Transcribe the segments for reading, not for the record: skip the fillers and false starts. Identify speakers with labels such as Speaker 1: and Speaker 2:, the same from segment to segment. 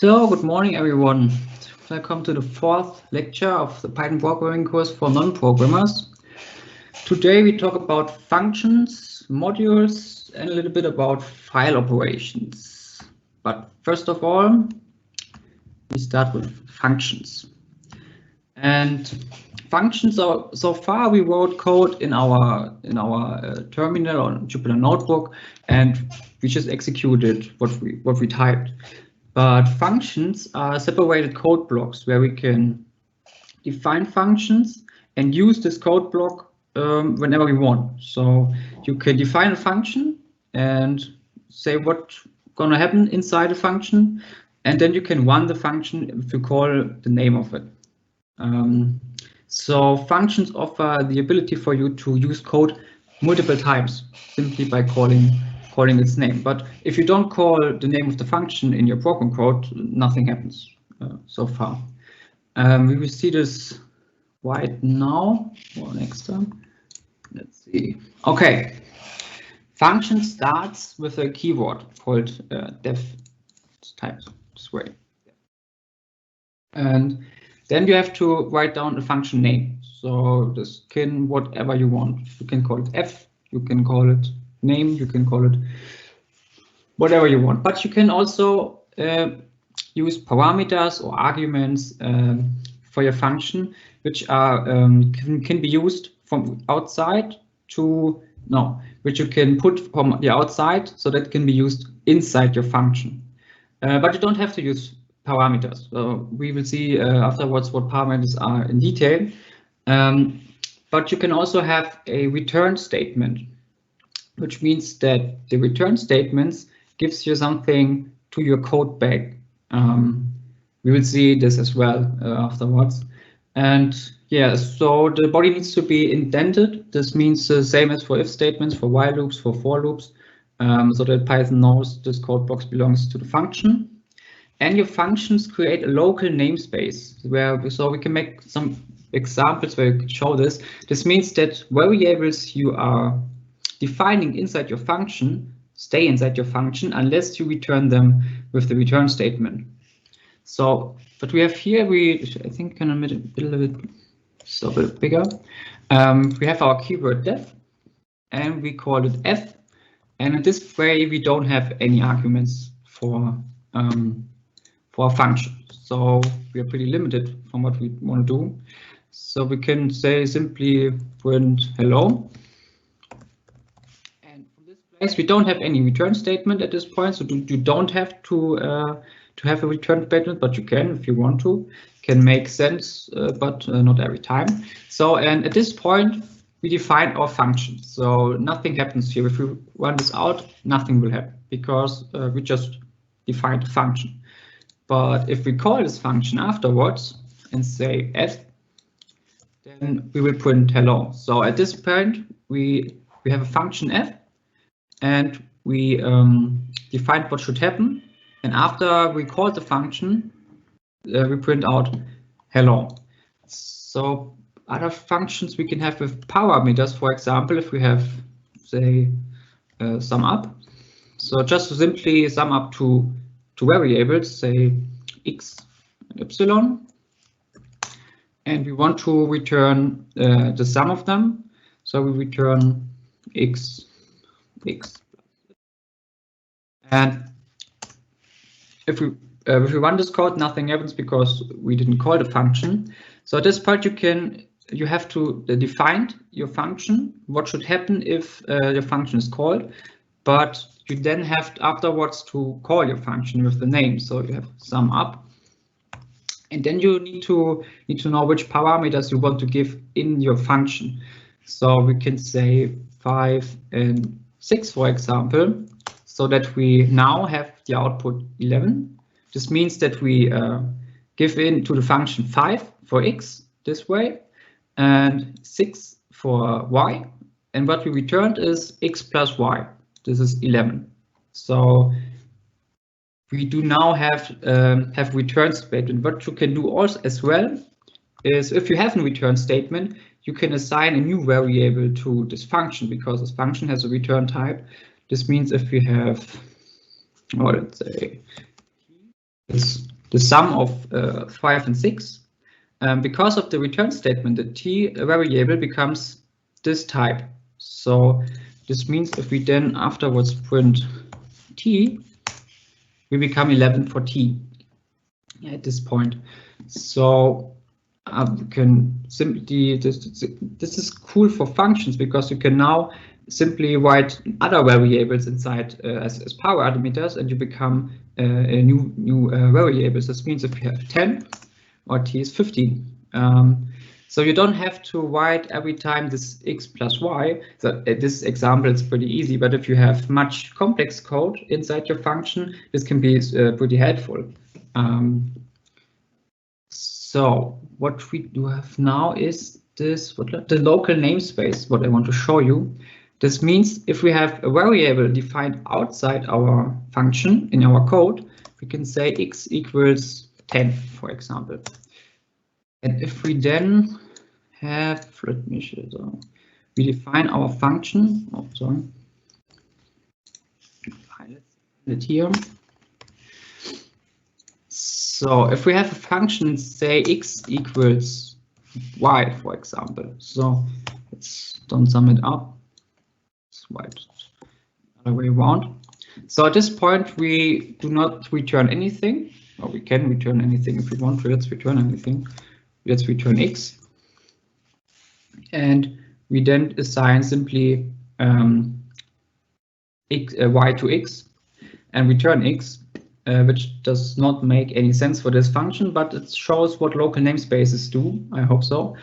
Speaker 1: So, good morning, everyone. Welcome to the fourth lecture of the Python programming course for non-programmers. Today we talk about functions, modules, and a little bit about file operations. But first of all, we start with functions. And functions are, so far we wrote code in our terminal on Jupyter Notebook, and we just executed what we typed. But functions are separated code blocks where we can define functions and use this code block whenever we want. So you can define a function and say what's going to happen inside a function, and then you can run the function if you call the name of it. So functions offer the ability for you to use code multiple times simply by calling its name. But if you don't call the name of the function in your program code, nothing happens so far. We will see this right now or next time. Let's see. Okay. Function starts with a keyword called def. It's typed this way. And then you have to write down a function name. So this can whatever you want. You can call it f, you can call it name, you can call it whatever you want. But you can also use parameters or arguments for your function, which are can be used from outside to which you can put from the outside, so that can be used inside your function. But you don't have to use parameters. So we will see afterwards what parameters are in detail. But you can also have a return statement, which means that the return statements gives you something to your code back. We will see this as well afterwards. And yeah, so the body needs to be indented. This means the same as for if statements, for while loops, for for loops, so that Python knows this code box belongs to the function. And your functions create a local namespace so we can make some examples where you can show this. This means that variables you are defining inside your function stay inside your function unless you return them with the return statement. So what we have here, I think can make it a little bit so a bit bigger. We have our keyword def, and we call it f. And in this way, we don't have any arguments for a function. So we are pretty limited from what we want to do. So we can say simply print hello. And from this place, we don't have any return statement at this point. So you don't have to have a return statement, but you can if you want to. Can make sense, but not every time. So and at this point, we define our function. So nothing happens here. If we run this out, nothing will happen because we just defined a function. But if we call this function afterwards and say f, then we will print hello. So at this point, we have a function f, and we defined what should happen. And after we call the function, we print out hello. So other functions we can have with parameters, for example, if we have, say, sum up. So just to simply sum up two variables, say x and epsilon, and we want to return the sum of them. So we return x. And if we run this code, nothing happens because we didn't call the function. So at this part, you have to define your function, what should happen if your function is called, but you then have afterwards to call your function with the name. So you have sum up, and then you need to know which parameters you want to give in your function. So we can say 5 and 6, for example, so that we now have the output 11. This means that we give in to the function 5 for x this way and 6 for y, and what we returned is x plus y. This is 11. So we do now have return statement. What you can do also as well is if you have a return statement, you can assign a new variable to this function because this function has a return type. This means if we have, let's say, this the sum of 5 and 6. Because of the return statement, the t variable becomes this type. So this means if we then afterwards print t, we become 11 for t at this point. So we can simply, this is cool for functions because you can now simply write other variables inside as power parameters, and you become a new variables. This means if you have 10 or t is 15. So you don't have to write every time this x plus y. So this example is pretty easy, but if you have much complex code inside your function, this can be pretty helpful. So what we do have now is this, the local namespace, what I want to show you. This means if we have a variable defined outside our function in our code, we can say x equals 10, for example. And if we then have, let me show you, we define our function. Oh, sorry. Let's it here. So if we have a function, say x equals y, for example. So let's don't sum it up. It's right other way around. So at this point, we do not return anything, or we can return anything if we want to. Let's return anything. Let's return x. And we then assign simply y to x and return x, which does not make any sense for this function, but it shows what local namespaces do. I hope so.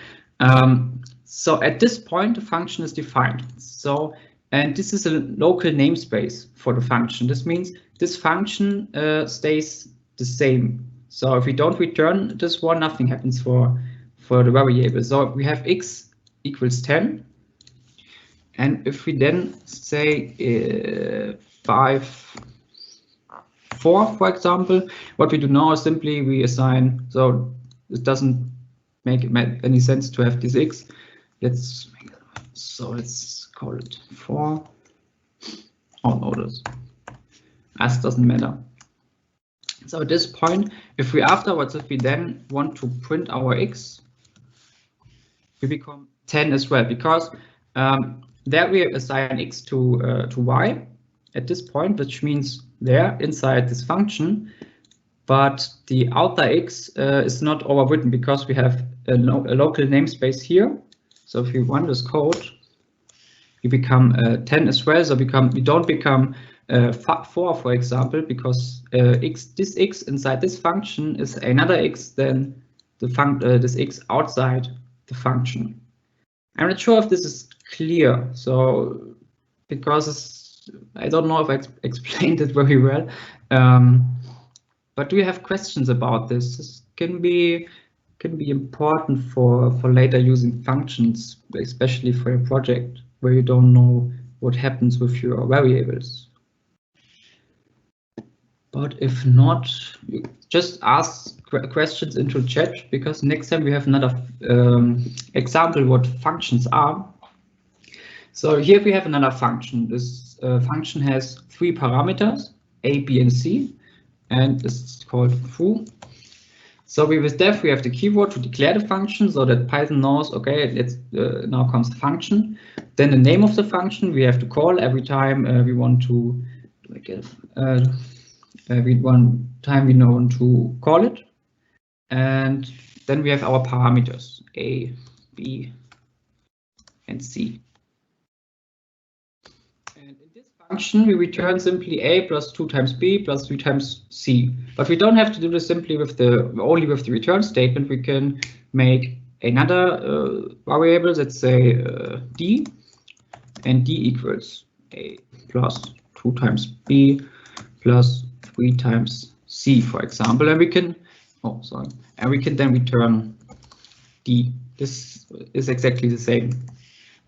Speaker 1: So at this point, the function is defined. So, and this is a local namespace for the function. This means this function stays the same. So if we don't return this one, nothing happens for the variable. So we have x equals 10. And if we then say 5, 4, for example, what we do now is simply we assign, so it doesn't make any sense to have this x. Let's call it 4. Oh no, this doesn't matter. So at this point, if we then want to print our x, we become 10 as well, because there we assign x to y at this point, which means there inside this function, but the outer x is not overwritten because we have a local namespace here. So if we run this code, we become 10 as well. So we don't become 4, for example, because this x inside this function is another x than this x outside the function. I'm not sure if this is clear, so because I don't know if I explained it very well, but do you have questions about this? This can be important for later using functions, especially for a project where you don't know what happens with your variables. But if not, you just ask questions into chat, because next time we have another example what functions are. So here we have another function. This function has 3 parameters, a, b, and c, and it's called foo. So with def we have the keyword to declare the function, so that Python knows, okay, now comes the function. Then the name of the function we have to call every time we want to call it, and then we have our parameters a, b, and c. And in this function we return simply a plus 2 times b plus 3 times c. But we don't have to do this simply only with the return statement. We can make another variable, let's say d, and d equals a plus 2 times b plus 3 times c, for example, and we can then return d. This is exactly the same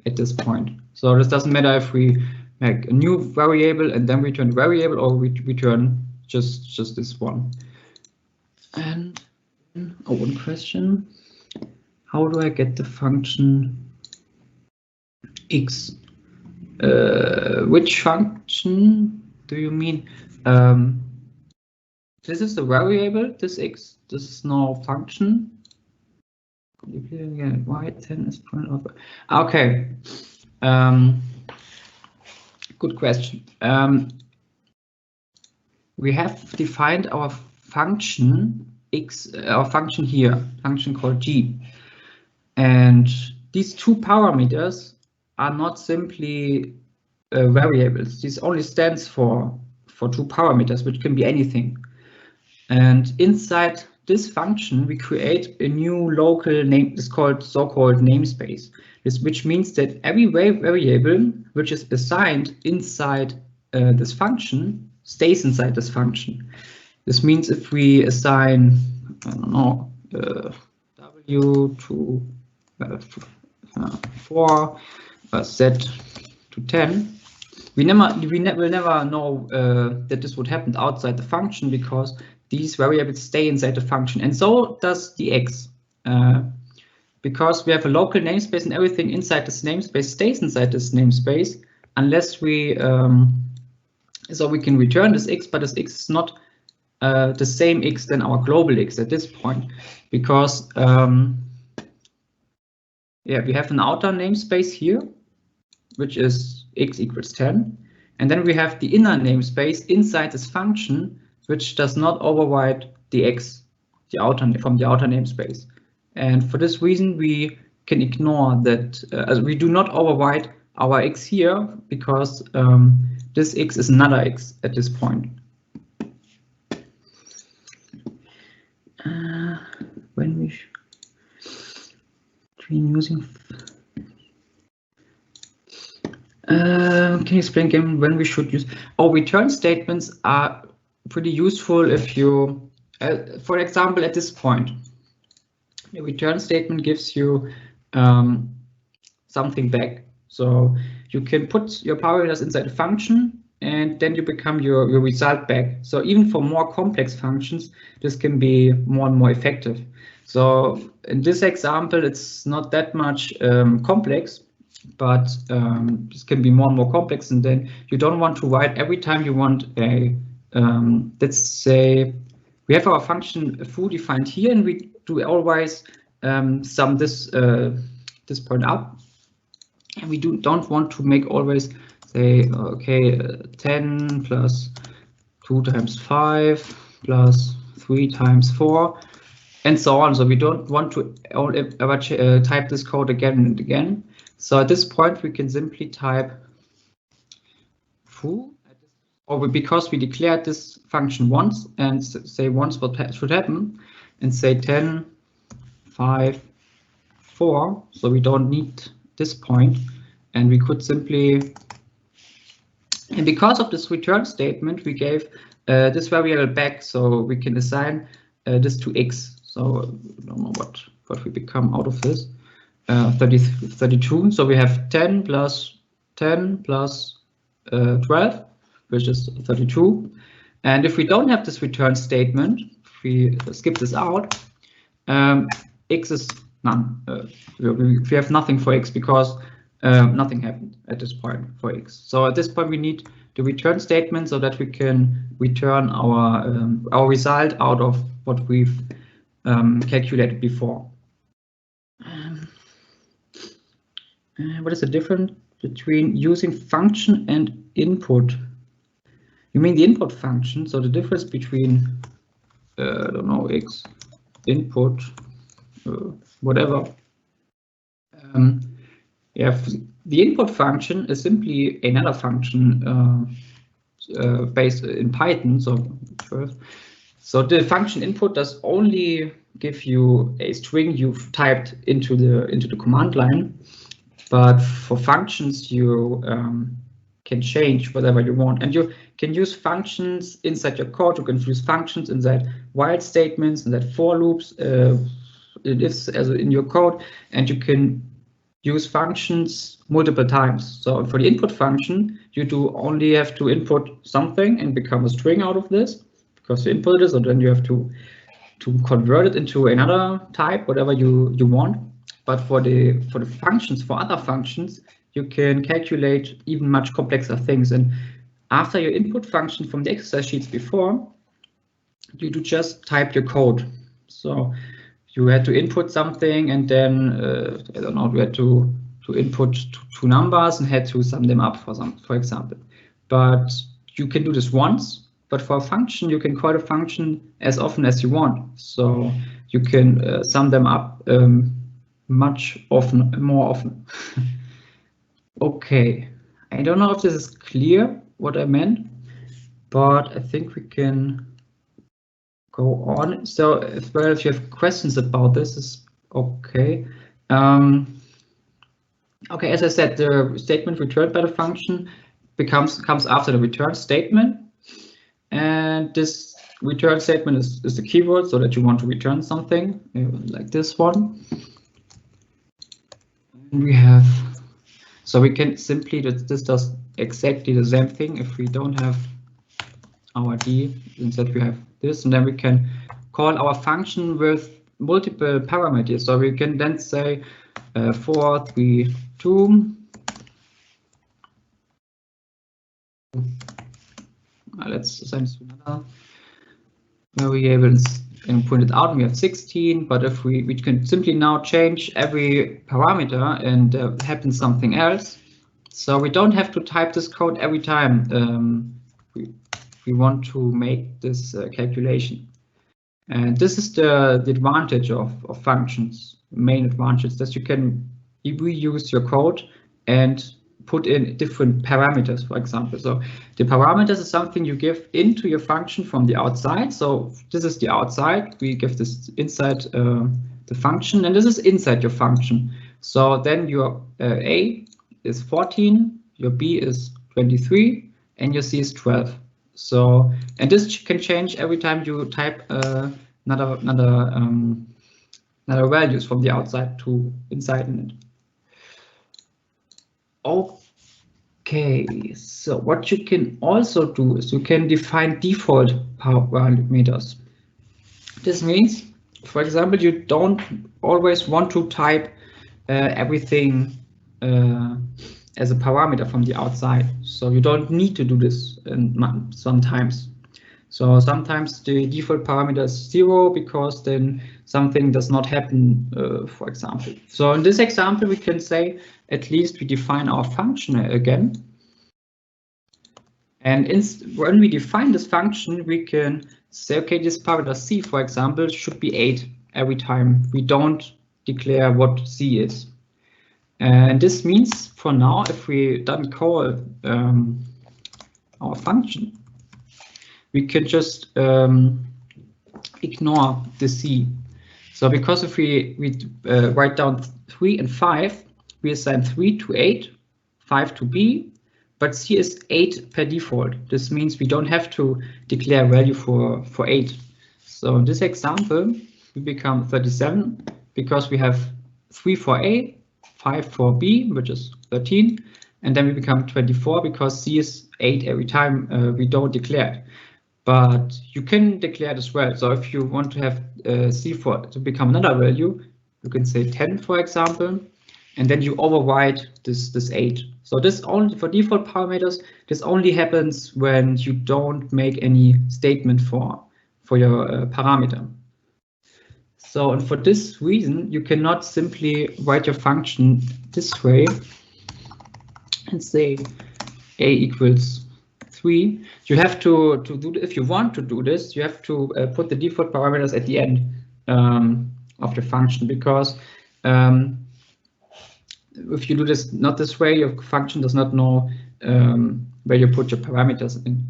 Speaker 1: at this point. So this doesn't matter if we make a new variable and then return the variable, or we return just this one. And one question: how do I get the function x? Which function do you mean? This is the variable, this x, this is now function. Y10 is point of. Okay. Good question. We have defined our function x, our function here, function called g. And these two parameters are not simply variables. This only stands for two parameters, which can be anything. And inside this function, we create a new local name, it's called so-called namespace. Which means that every variable which is assigned inside this function stays inside this function. This means if we assign, I don't know, w to 4, z to 10, we will never know that this would happen outside the function, because these variables stay inside the function, and so does the x. Because we have a local namespace and everything inside this namespace stays inside this namespace, unless we so we can return this x, but this x is not the same x than our global x at this point, because yeah, we have an outer namespace here, which is x equals 10, and then we have the inner namespace inside this function, which does not override the x, from the outer namespace. And for this reason, we can ignore that, as we do not override our x here, because this x is another x at this point. When we using can you explain again when we should use? Oh, return statements are pretty useful if you, for example, at this point, the return statement gives you something back. So you can put your parameters inside a function, and then you become your result back. So even for more complex functions, this can be more and more effective. So in this example, it's not that much complex, but this can be more and more complex, and then you don't want to write every time you want a, let's say, we have our function foo defined here, and we do always sum this point up, and we don't want to make always say, okay, 10 plus 2 times 5 plus 3 times 4, and so on. So we don't want to ever type this code again and again. So at this point, we can simply type foo, or because we declared this function once, and say once what should happen, and say 10, 5, 4. So we don't need this point, and we could simply, and because of this return statement, we gave this variable back, so we can assign this to x. So I don't know what we become out of this. 32. So we have 10 plus 10 plus 12, which is 32. And if we don't have this return statement, if we skip this out, x is none. We have nothing for x, because nothing happened at this point for x. So at this point, we need the return statement so that we can return our result out of what we've calculated before. What is the difference between using function and input? You mean the input function? So the difference between, I don't know, x input, whatever. Yeah, the input function is simply another function based in Python. So the function input does only give you a string you've typed into the command line. But for functions, you can change whatever you want, and you can use functions inside your code. You can use functions inside while statements, inside for loops, in your code, and you can use functions multiple times. So for the input function, you only have to input something and become a string out of this, because you input it, and then you have to convert it into another type, whatever you want. But for the functions, for other functions, you can calculate even much complexer things. And after your input function from the exercise sheets before, you do just type your code. So you had to input something, and then I don't know, you had to input two numbers and had to sum them up for example. But you can do this once, but for a function you can call a function as often as you want. So you can sum them up more often. Okay, I don't know if this is clear what I meant, but I think we can go on. So as well, if you have questions about this, is okay. Okay, as I said, the statement returned by the function comes after the return statement, and this return statement is the keyword, so that you want to return something like this one. And we have, so we can simply, this does exactly the same thing if we don't have our D, instead we have this, and then we can call our function with multiple parameters. So we can then say 4, 3, 2. Let's assign this to another variable and print it out, and we have 16. But if we can simply now change every parameter and happens something else. So we don't have to type this code every time we want to make this calculation. And this is the advantage of functions. Main advantage that you can reuse your code and put in different parameters, for example. So the parameters is something you give into your function from the outside. So this is the outside. We give this inside the function, and this is inside your function. So then your A is 14, your B is 23, and your C is 12. So, and this can change every time you type another values from the outside to inside in it. Okay, so what you can also do is you can define default parameters. This means, for example, you don't always want to type everything as a parameter from the outside. So you don't need to do this sometimes. So sometimes the default parameter is 0 because then something does not happen, for example. So in this example, we can say at least we define our function again. And when we define this function, we can say, okay, this parameter C, for example, should be 8 every time we don't declare what C is. And this means for now, if we don't call our function, we can just ignore the C. So because if we write down 3 and 5, we assign 3 to 8, 5 to B, but C is 8 per default. This means we don't have to declare a value for 8. So in this example, we become 37 because we have 3 for A, 5 for B, which is 13, and then we become 24 because C is 8 every time we don't declare it. But you can declare it as well. So if you want to have C to become another value, you can say 10, for example, and then you override this 8. So this only for default parameters, this only happens when you don't make any statement for your parameter. So, and for this reason, you cannot simply write your function this way and say A equals 3. You have to do, if you want to do this, you have to put the default parameters at the end of the function, because if you do this not this way, your function does not know where you put your parameters in.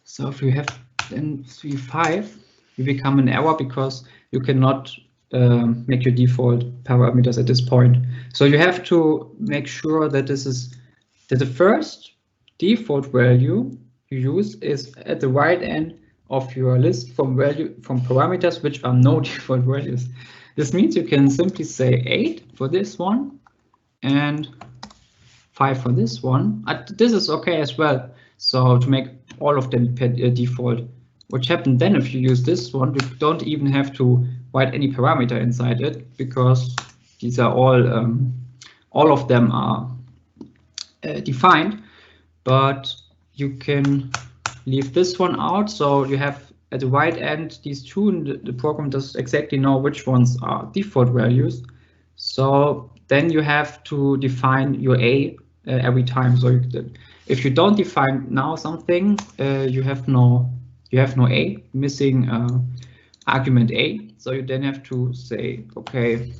Speaker 1: So if you have then 3, 5, you become an error because you cannot make your default parameters at this point. So you have to make sure that that the first default value you use is at the right end of your list from parameters which are no default values. This means you can simply say 8 for this one and 5 for this one. This is okay as well. So to make all of them per default. What happens then if you use this one? You don't even have to write any parameter inside it, because these are all of them are defined. But you can leave this one out. So you have at the right end, these two, and the program does exactly know which ones are default values. So then you have to define your A every time. So if you don't define now something, you have no A, missing argument A. So you then have to say, okay,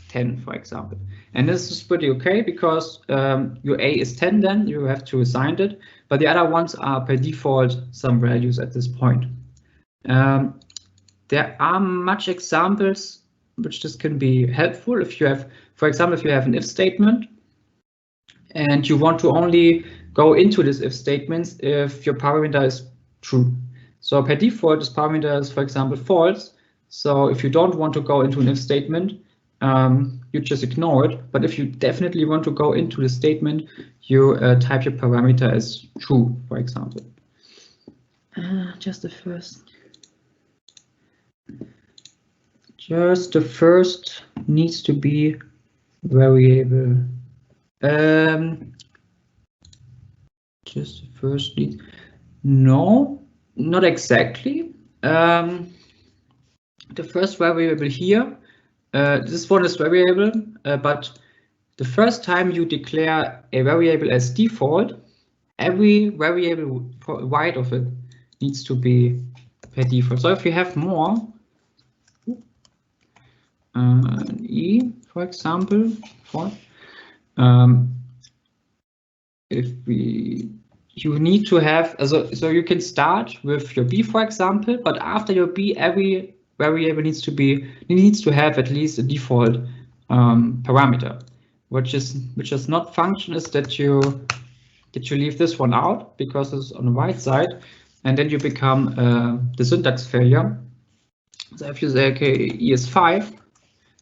Speaker 1: 10, for example. And this is pretty okay because your A is 10, then you have to assign it, but the other ones are per default some values at this point. There are much examples which this can be helpful. If you have, for example, if you have an if statement and you want to only go into this if statements if your parameter is true. So per default, this parameter is, for example, false. So if you don't want to go into an if statement, you just ignore it. But if you definitely want to go into the statement, you type your parameter as true, for example. Just the first needs to be variable. Just the first needs. No, not exactly. The first variable here. This one is variable, but the first time you declare a variable as default, every variable right of it needs to be per default. So if you have more, E, for example, you need to have, so you can start with your B, for example, but after your B, every variable needs to have at least a default parameter. Which is not function is that you leave this one out because it's on the right side, and then you become the syntax failure. So if you say okay, E is 5,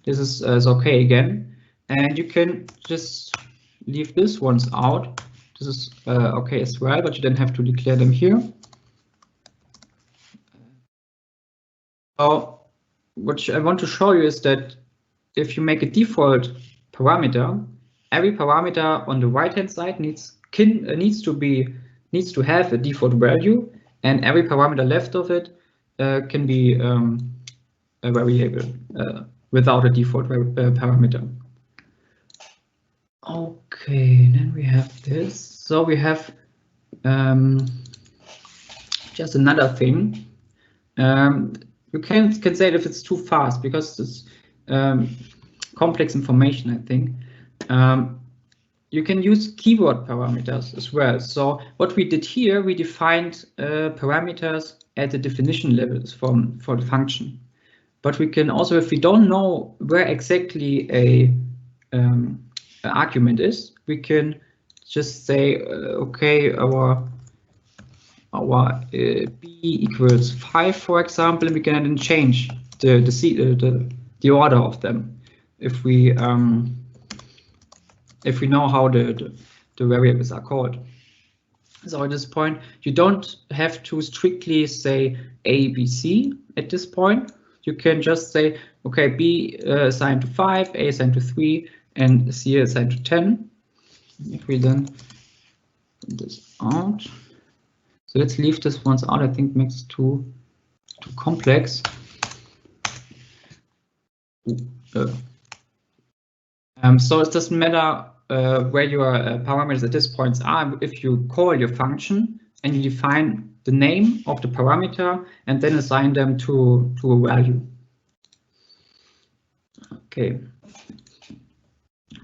Speaker 1: this is okay again, and you can just leave this ones out. This is okay as well, but you then have to declare them here. So what I want to show you is that if you make a default parameter, every parameter on the right hand side needs to have a default value, and every parameter left of it can be a variable without a default parameter. Okay, then we have this. So we have just another thing. You can say if it's too fast because it's complex information, I think. You can use keyword parameters as well. So what we did here, we defined parameters at the definition levels for the function. But we can also, if we don't know where exactly a argument is, we can just say, okay, our b equals 5, for example, and we can then change the order of them if we know how the variables are called. So at this point, you don't have to strictly say A, B, C at this point. You can just say, okay, B assigned to 5, A assigned to 3, and C assigned to 10. If we then print this out. So let's leave this ones out. I think it makes it too complex. So it doesn't matter where your parameters at this point are. If you call your function and you define the name of the parameter and then assign them to a value. Okay.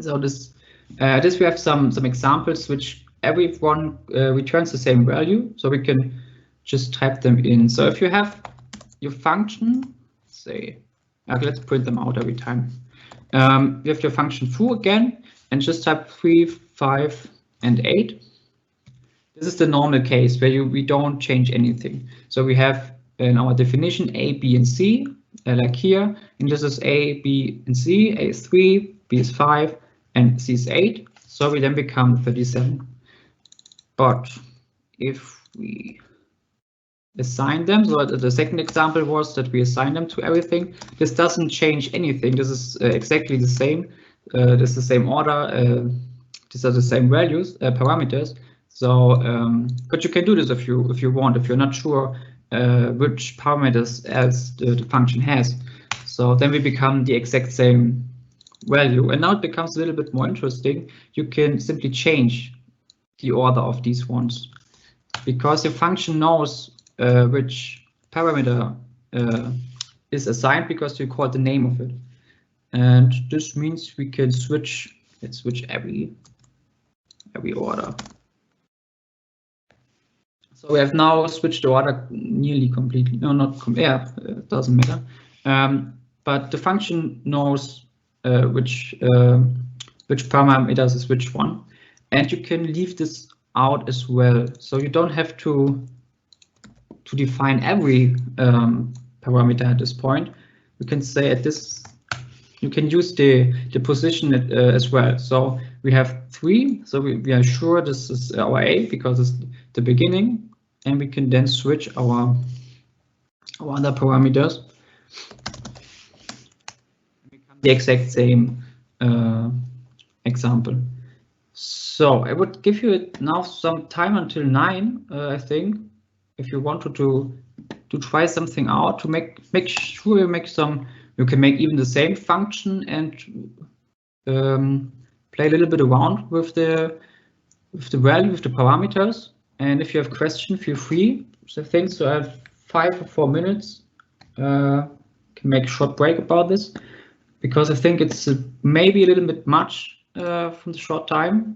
Speaker 1: So this we have some examples which everyone returns the same value, so we can just type them in. So if you have your function, say, okay, let's print them out every time. You have your function foo again, and just type 3, 5, and 8. This is the normal case where we don't change anything. So we have in our definition A, B, and C, like here, and this is A, B, and C. A is 3, B is 5, and C is 8. So we then become 37. But if we assign them, so the second example was that we assign them to everything. This doesn't change anything. This is exactly the same. This is the same order. These are the same values, parameters. So, but you can do this if you want. If you're not sure which parameters else the function has. So then we become the exact same value. And now it becomes a little bit more interesting. You can simply change the order of these ones because your function knows which parameter is assigned because you call the name of it. And this means we can switch, let's switch every order. So we have now switched the order nearly completely. No, not yeah, it doesn't matter. But the function knows which parameters is which one, and you can leave this out as well. So you don't have to define every parameter at this point. You can say at this. You can use the position as well. So we have 3. So we are sure this is our A because it's the beginning, and we can then switch our other parameters. Become the exact same example. So I would give you now some time until 9, I think, if you wanted to try something out to make sure you make some. You can make even the same function and play a little bit around with the value, with the parameters. And if you have questions, feel free. So I think so. I have 5 or 4 minutes. Can make a short break about this because I think it's maybe a little bit much from the short time.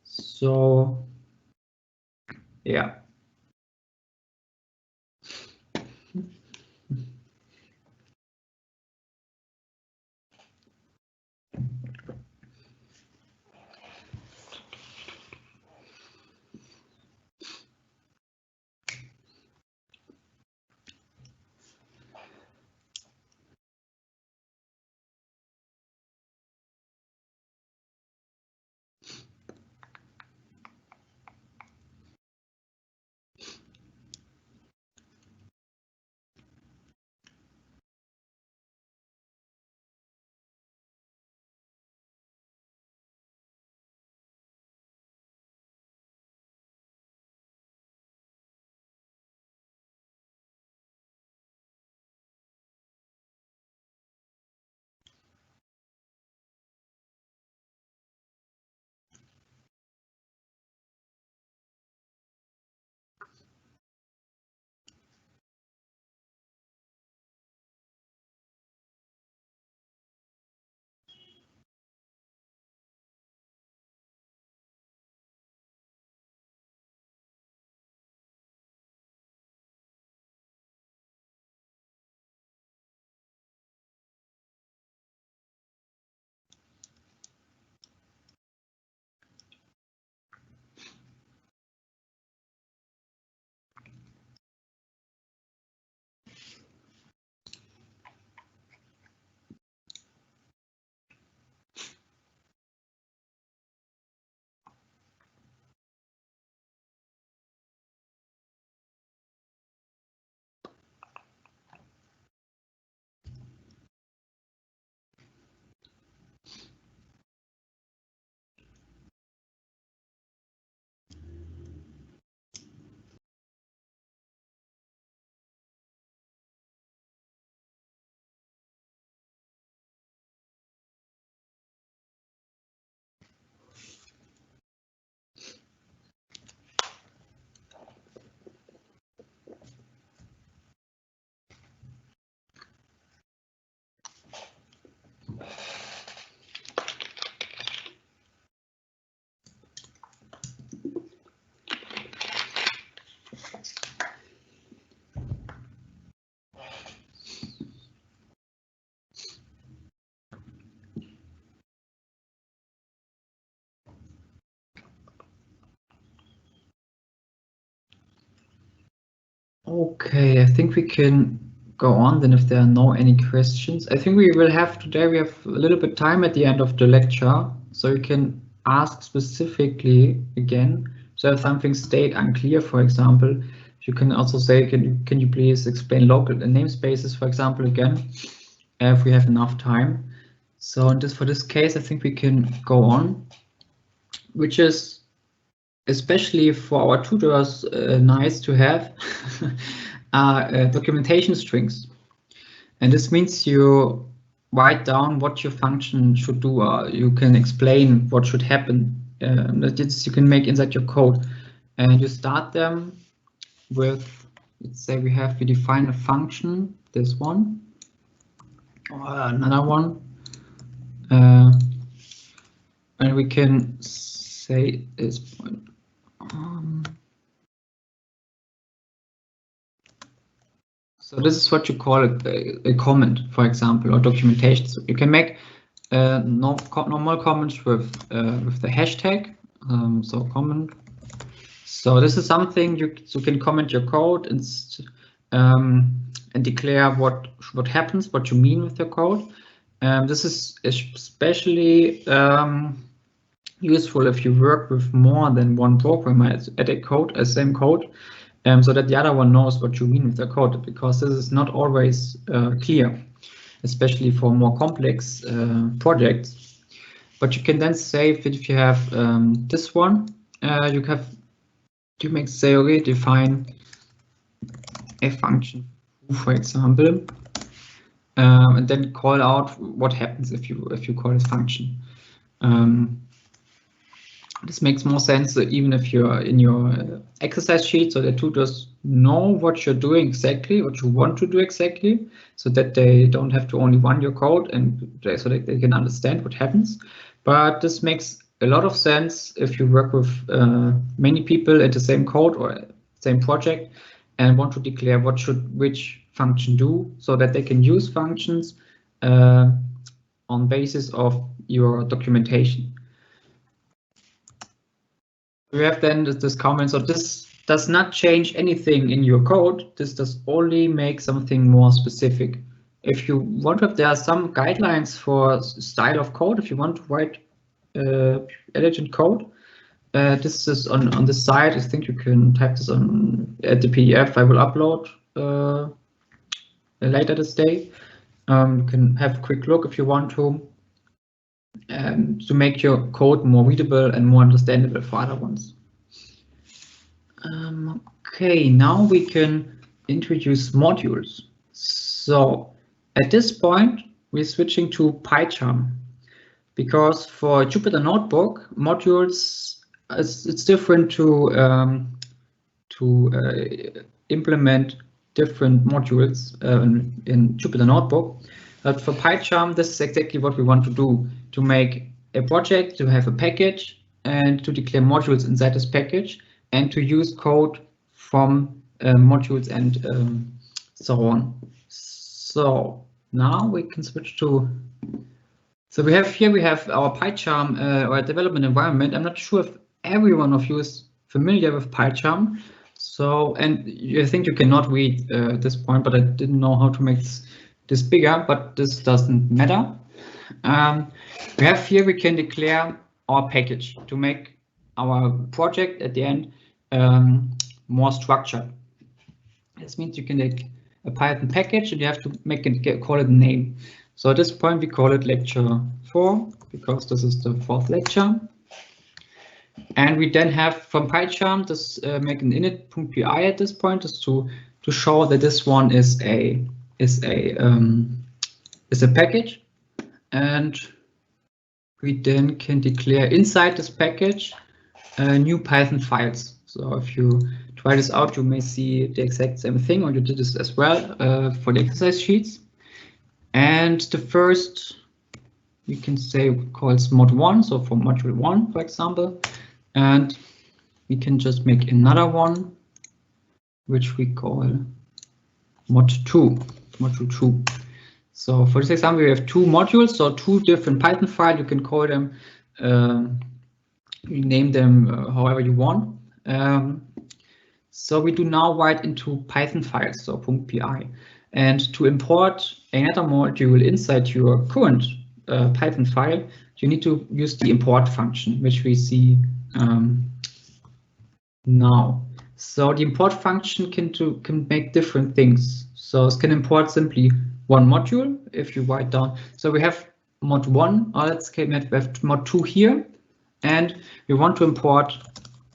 Speaker 1: So yeah. Okay, I think we can go on then if there are no any questions. I think we will have today, we have a little bit time at the end of the lecture, so you can ask specifically again. So if something stayed unclear, for example, you can also say, can you please explain local namespaces, for example, again, if we have enough time. So for this case, I think we can go on, which is especially for our tutors, nice to have are documentation strings. And this means you write down what your function should do. You can explain what should happen. That you can make inside your code. And you start them with, let's say we define a function, this one, or another one. And we can say this point. So this is what you call a comment, for example, or documentation. So you can make normal comments with the hashtag. So comment. So this is something you can comment your code and declare what happens, what you mean with your code. This is especially useful if you work with more than one programmer at a same code, so that the other one knows what you mean with the code, because this is not always clear, especially for more complex projects. But you can then say if you have this one, you say, okay, define a function, for example, and then call out what happens if you call this function. This makes more sense even if you're in your exercise sheet, so the tutors know what you're doing exactly, what you want to do exactly, so that they don't have to only run your code and so that they can understand what happens. But this makes a lot of sense if you work with many people at the same code or same project and want to declare what should which function do, so that they can use functions on basis of your documentation. We have then this comment, so this does not change anything in your code. This does only make something more specific. If you want to, there are some guidelines for style of code. If you want to write elegant code, this is on the site. I think you can type this on at the PDF I will upload later this day. You can have a quick look if you want to make your code more readable and more understandable for other ones. Okay, now we can introduce modules. So at this point, we're switching to PyCharm, because for Jupyter Notebook, modules, it's different to implement different modules in Jupyter Notebook. But for PyCharm, this is exactly what we want to do, to make a project, to have a package, and to declare modules inside this package, and to use code from modules and so on. So now we can switch to, so we have our PyCharm our development environment. I'm not sure if every one of you is familiar with PyCharm. So, and I think you cannot read this point, but I didn't know how to make this bigger, but this doesn't matter. We have here, we can declare our package to make our project at the end more structured. This means you can make a Python package and you have to call it a name. So at this point we call it lecture 4, because this is the 4th lecture. And we then have from PyCharm this make an init.py at this point, is to show that this one is a package, and we then can declare inside this package new Python files. So if you try this out, you may see the exact same thing, or you did this as well for the exercise sheets. And the first, you can say calls mod1, so for module 1, for example, and we can just make another one, which we call mod2, module 2. So for this example, we have 2 modules, so 2 different Python files. You can call them, you name them however you want. So we do now write into Python files, so .py. And to import another module inside your current Python file, you need to use the import function, which we see now. So the import function can make different things. So it can import simply one module if you write down. So we have mod 1, or let's say we have mod 2 here, and we want to import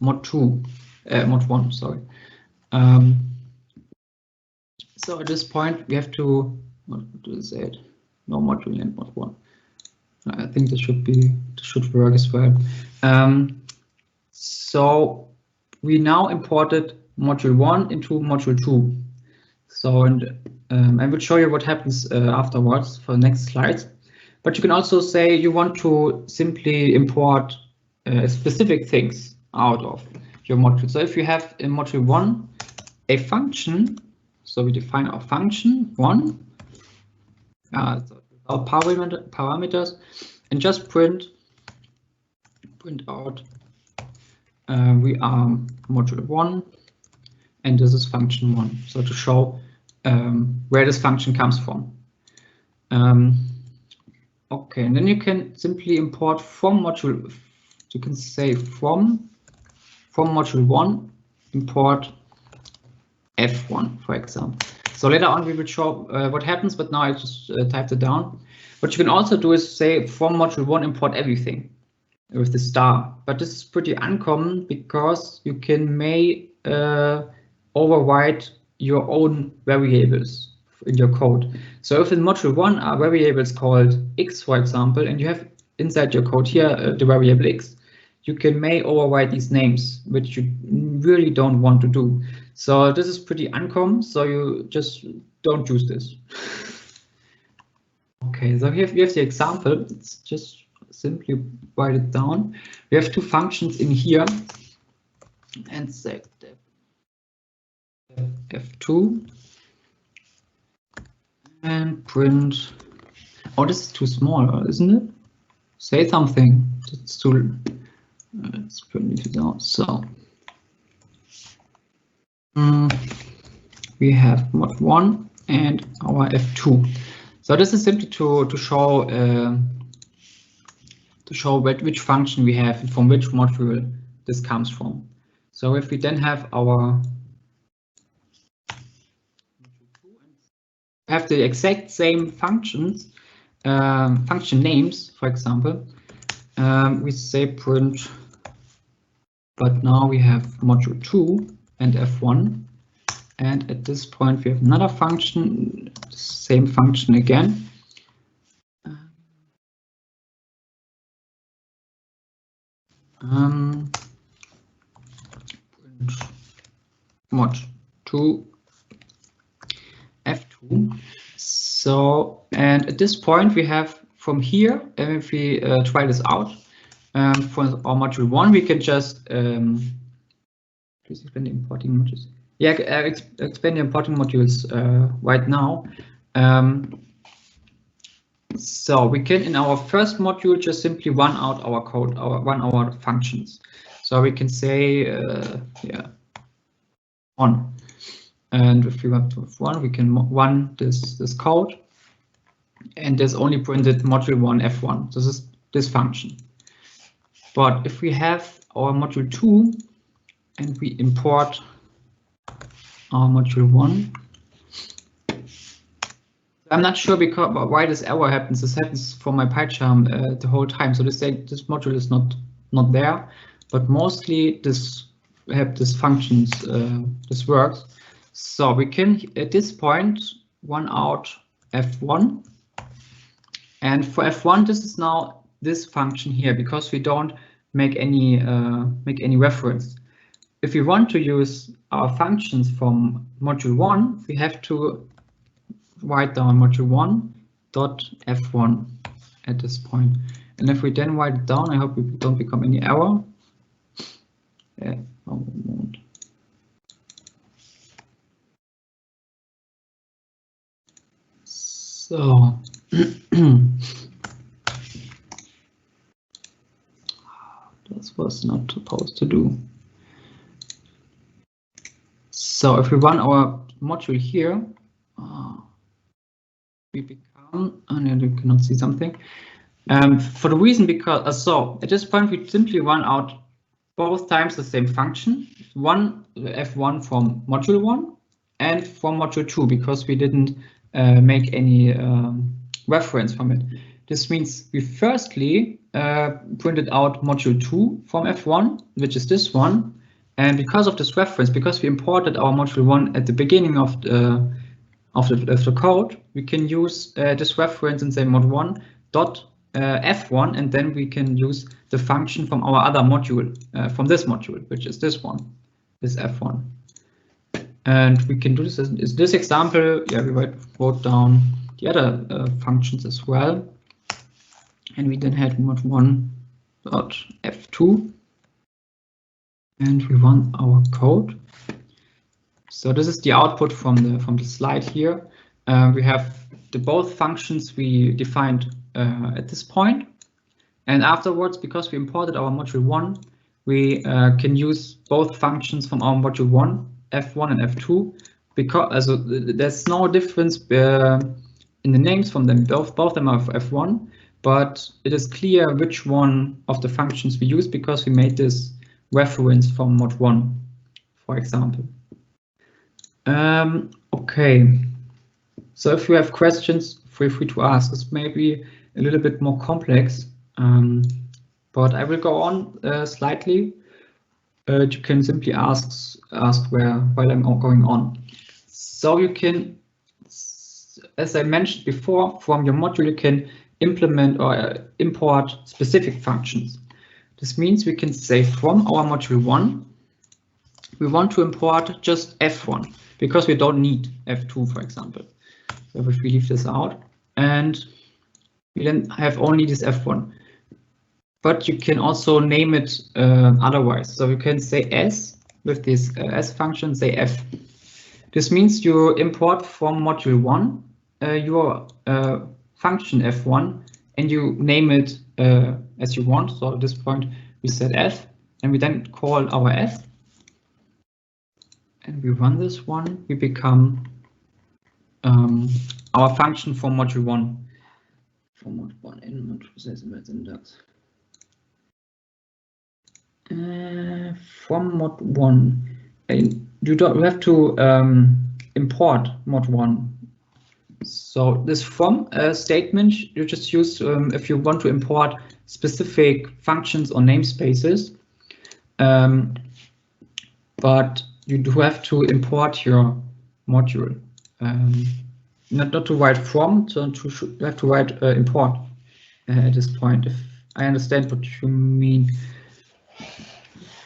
Speaker 1: mod 1, sorry. So at this point we have to, what do I say? No module and mod 1. I think this should work as well. So we now imported module 1 into module 2. So I will show you what happens afterwards for the next slides. But you can also say you want to simply import specific things out of your module. So if you have in module 1 a function, so we define our function 1 so our parameters, and just print out we are module 1 and this is function 1. So to show where this function comes from. Okay, and then you can simply import from module. You can say from module 1 import f1, for example. So later on we will show what happens, but now I just typed it down. What you can also do is say from module 1 import everything with the star, but this is pretty uncommon because you may override your own variables in your code. So if in module 1 are variables called x, for example, and you have inside your code here the variable x, you may override these names, which you really don't want to do. So this is pretty uncommon, so you just don't use this. Okay, so here we have the example. It's just simply write it down. We have two functions in here and say f2 and print. Oh, this is too small, isn't it? Say something. It's too. Let's print it out. So we have mod 1 and our f2. So this is simply to show which function we have and from which module this comes from. So if we then have our have the exact same functions, function names, for example, we say print, but now we have module 2 and f1, and at this point we have another function, same function again. Print mod 2 f2. So, and at this point we have from here, and if we try this out for our module 1, we can just please explain the importing modules. Yeah, explain the importing modules right now. So we can in our first module just simply run out our code, run our functions. So we can say yeah, on. And if we want to run, we can run this code, and there's only printed module 1 f1. This is this function. But if we have our module 2 and we import our module 1, I'm not sure because why this error happens. This happens for my PyCharm the whole time. So this module is not there, but mostly this functions this works. So we can at this point run out f1, and for f1 this is now this function here because we don't make any reference. If we want to use our functions from module 1, we have to write down module 1 dot f1 at this point. And if we then write it down, I hope we don't become any error. Yeah, won't. So this was not supposed to do. So if we run our module here, we become, and you cannot see something. For the reason because so at this point we simply run out both times the same function, f1 from module 1 and from module 2 because we didn't make any reference from it. This means we firstly printed out module 2 from F1, which is this one. And because of this reference, because we imported our module 1 at the beginning of the code, we can use this reference and say mod1 dot F1, and then we can use the function from our other module, from this module, which is this one, this F1. And we can do this as this example. Yeah, we wrote down the other functions as well. And we then had mod1 dot F2. And we run our code. So this is the output from the slide here. We have both functions we defined at this point, and afterwards, because we imported our module 1, we can use both functions from our module 1, F1 and F2, because there's no difference in the names from them. Both of them are F1, but it is clear which one of the functions we use because we made this reference from mod 1, for example. Okay, so if you have questions, feel free to ask. It's maybe a little bit more complex, but I will go on slightly. You can simply ask while I'm going on. So you can, as I mentioned before, from your module you can implement or import specific functions. This means we can say from our module 1, we want to import just F1 because we don't need F2, for example. So if we leave this out, and we then have only this F1. But you can also name it otherwise. So you can say S with this S function, say F. This means you import from module 1 your function F1, and you name it as you want. So at this point we set F, and we then call our F, and we run this one. We become our function for module 1. For mod 1 in module syntax. From mod 1, you don't have to import mod 1. So this from statement you just use if you want to import specific functions or namespaces, but you do have to import your module. Not to write from, so you have to write import at this point. If I understand what you mean.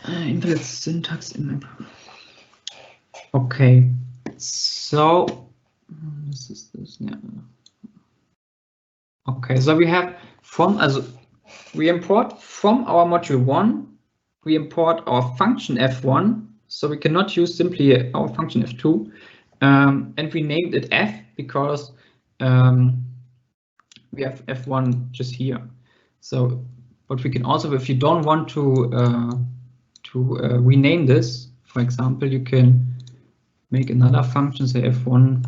Speaker 1: Invalid syntax in. Okay, so this is this. Yeah. Okay, so we have from as we import from our module 1. We import our function F1, so we cannot use simply our function F2, and we named it F because we have F1 just here. So, but we can also, if you don't want to rename this, for example, you can make another function, say F1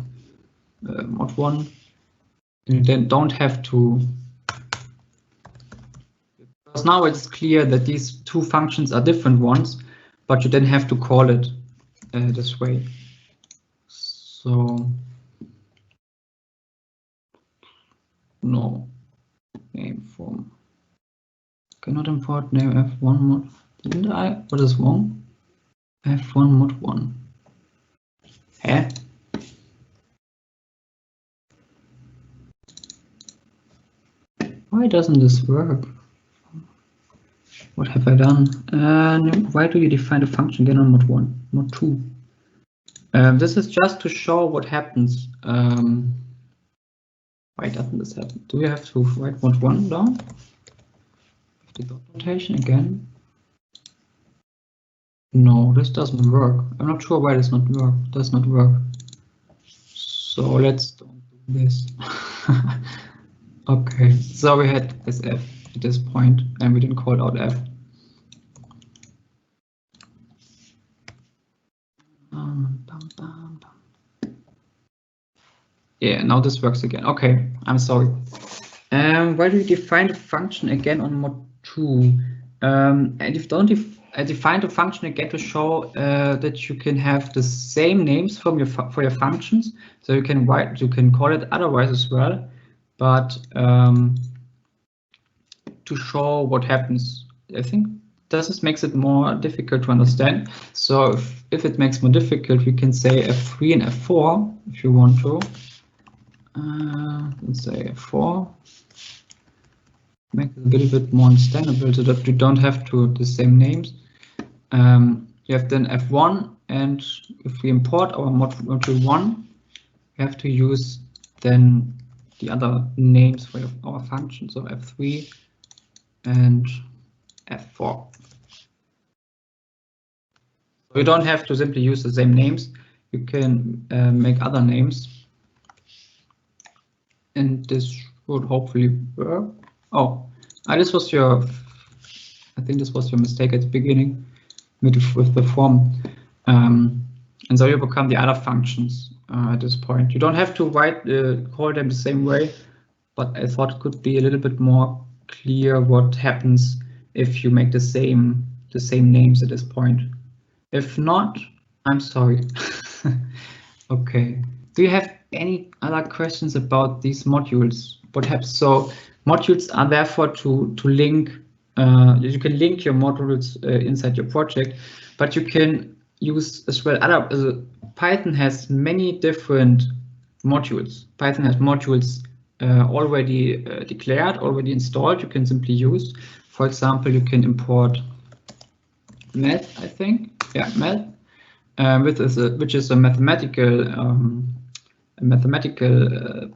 Speaker 1: mod 1, and you then don't have to, because now it's clear that these two functions are different ones, but you then have to call it this way. So no name from cannot import name F1 mod. Didn't I? What is wrong? F1 mod 1. Huh? Why doesn't this work? What have I done? Why do you define the function again on mod 1, mod 2? This is just to show what happens. Why doesn't this happen? Do we have to write mod 1 down? The dot notation again? No, this doesn't work. I'm not sure why this does not work. So let's don't do this. Okay, so we had SF at this point, and we didn't call out F. Yeah, now this works again. Okay, I'm sorry. Why do we define the function again on mod 2? And if don't I define the function again to show that you can have the same names from for your functions, so you can call it otherwise as well. But to show what happens. I think this makes it more difficult to understand. So if it makes more difficult, we can say F3 and F4 if you want to. Let's say F4. Make it a little bit more understandable so that you don't have the same names. You have then F1, and if we import our module 1, we have to use then the other names for our function, so F3 and F4. So you don't have to simply use the same names. You can make other names, and this would hopefully work. Oh, this was I think this was your mistake at the beginning with the form. And so you become the other functions at this point. You don't have to call them the same way, but I thought it could be a little bit more clear what happens if you make the same names at this point. If not, I'm sorry. Okay. Do you have any other questions about these modules? What happens? So modules are therefore to link. You can link your modules inside your project, but you can use as well Python has many different modules. Python has modules already declared, already installed. You can simply use. For example, you can import math. I think, yeah, math, which is a mathematical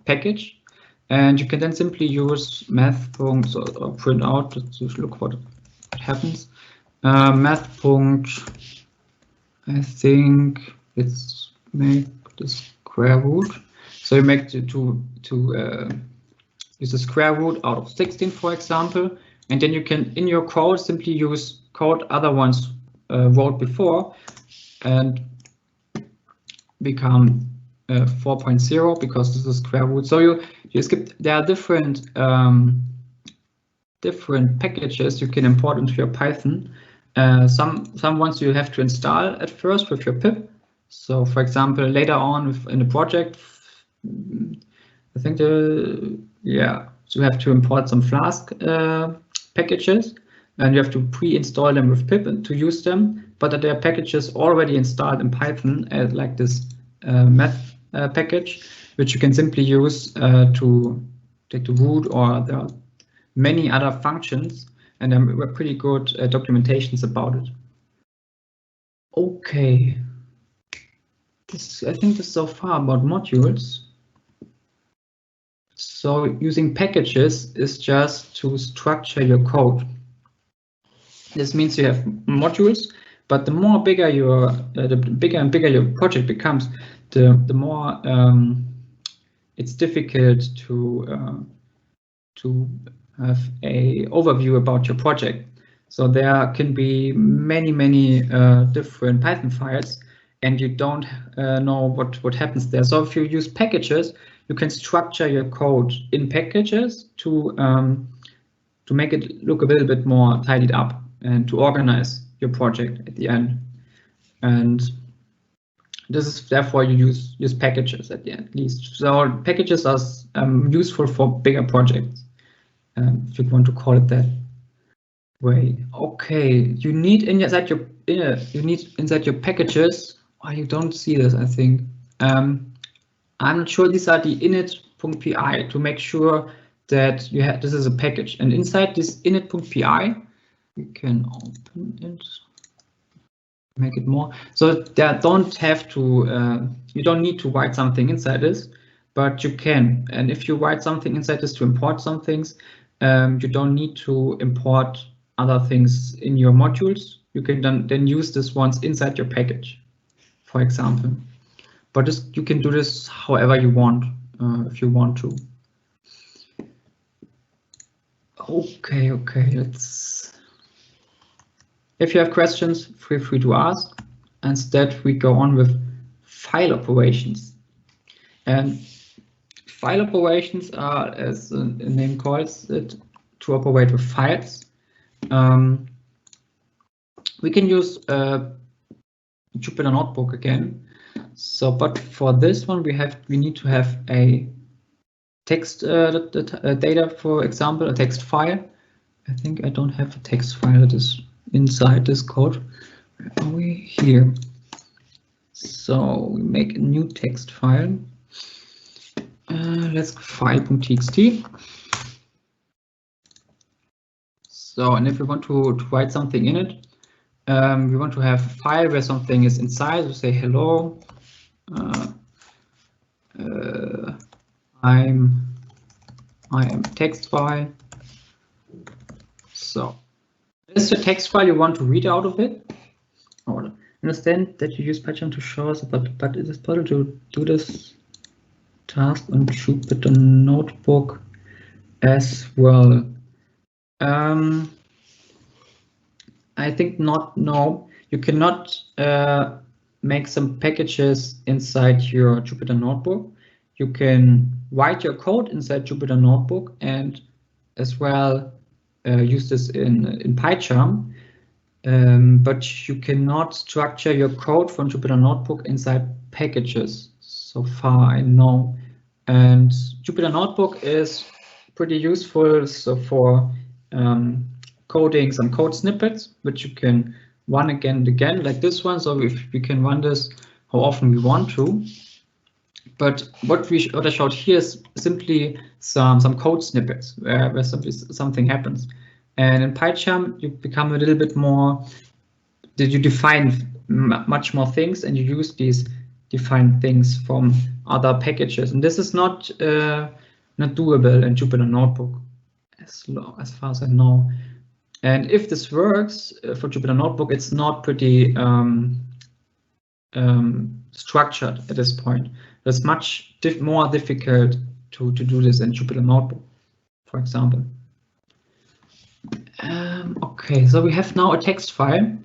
Speaker 1: package. And you can then simply use math punct or print out to look what happens. Math punct, I think let's make the square root. So you make to use the square root out of 16, for example, and then you can in your code simply use code other ones wrote before and become 4.0 because this is square root. So you skip. There are different packages you can import into your Python. Some ones you have to install at first with your pip. So for example, later on in the project, I think so you have to import some Flask packages, and you have to pre-install them with pip to use them. But there are packages already installed in Python like this math package, which you can simply use to take the root, or there are many other functions, and there were pretty good documentations about it. Okay, I think this is so far about modules. So using packages is just to structure your code. This means you have modules, but the more bigger the bigger and bigger your project becomes, the more it's difficult to have a overview about your project. So there can be many different Python files, and you don't know what happens there. So if you use packages, you can structure your code in packages to make it look a little bit more tidied up and to organize your project at the end. And this is therefore you use packages at the end, at least. So packages are useful for bigger projects, if you want to call it that way. Okay, you need inside your packages. Oh, you don't see this, I think. I'm not sure. These are the init.py to make sure that you have this is a package, and inside this init.py we can open it, make it more. So there don't have to you don't need to write something inside this, but you can. And if you write something inside this to import some things, you don't need to import other things in your modules. You can then use this once inside your package, for example. But you can do this however you want, if you want to. Okay, let's. If you have questions, feel free to ask. Instead, we go on with file operations. And file operations are, as the name calls it, to operate with files. We can use Jupyter Notebook again. So, but for this one, we need to have a text data, for example, a text file, I think I don't have a text file that is inside this code. Where are we? Here. So we make a new text file. Let's file.txt. So, and if we want to write something in it, we want to have a file where something is inside. We say hello. I am text file. So this is the text file you want to read out of it. Or understand that you use PyCharm to show us, but it is possible to do this task on Jupyter Notebook as well. I think not. No, you cannot make some packages inside your Jupyter Notebook. You can write your code inside Jupyter Notebook and as well use this in PyCharm, but you cannot structure your code from Jupyter Notebook inside packages, so far I know. And Jupyter Notebook is pretty useful for coding some code snippets, which you can run again and again, like this one. So if we can run this how often we want to. But what I showed here is simply some code snippets where simply something happens. And in PyCharm, you become a little bit more, that you define much more things, and you use these defined things from other packages. And this is not doable in Jupyter Notebook, as far as I know. And if this works for Jupyter Notebook, it's not pretty structured at this point. It's much more difficult to do this in Jupyter Notebook, for example. Okay, so we have now a text file,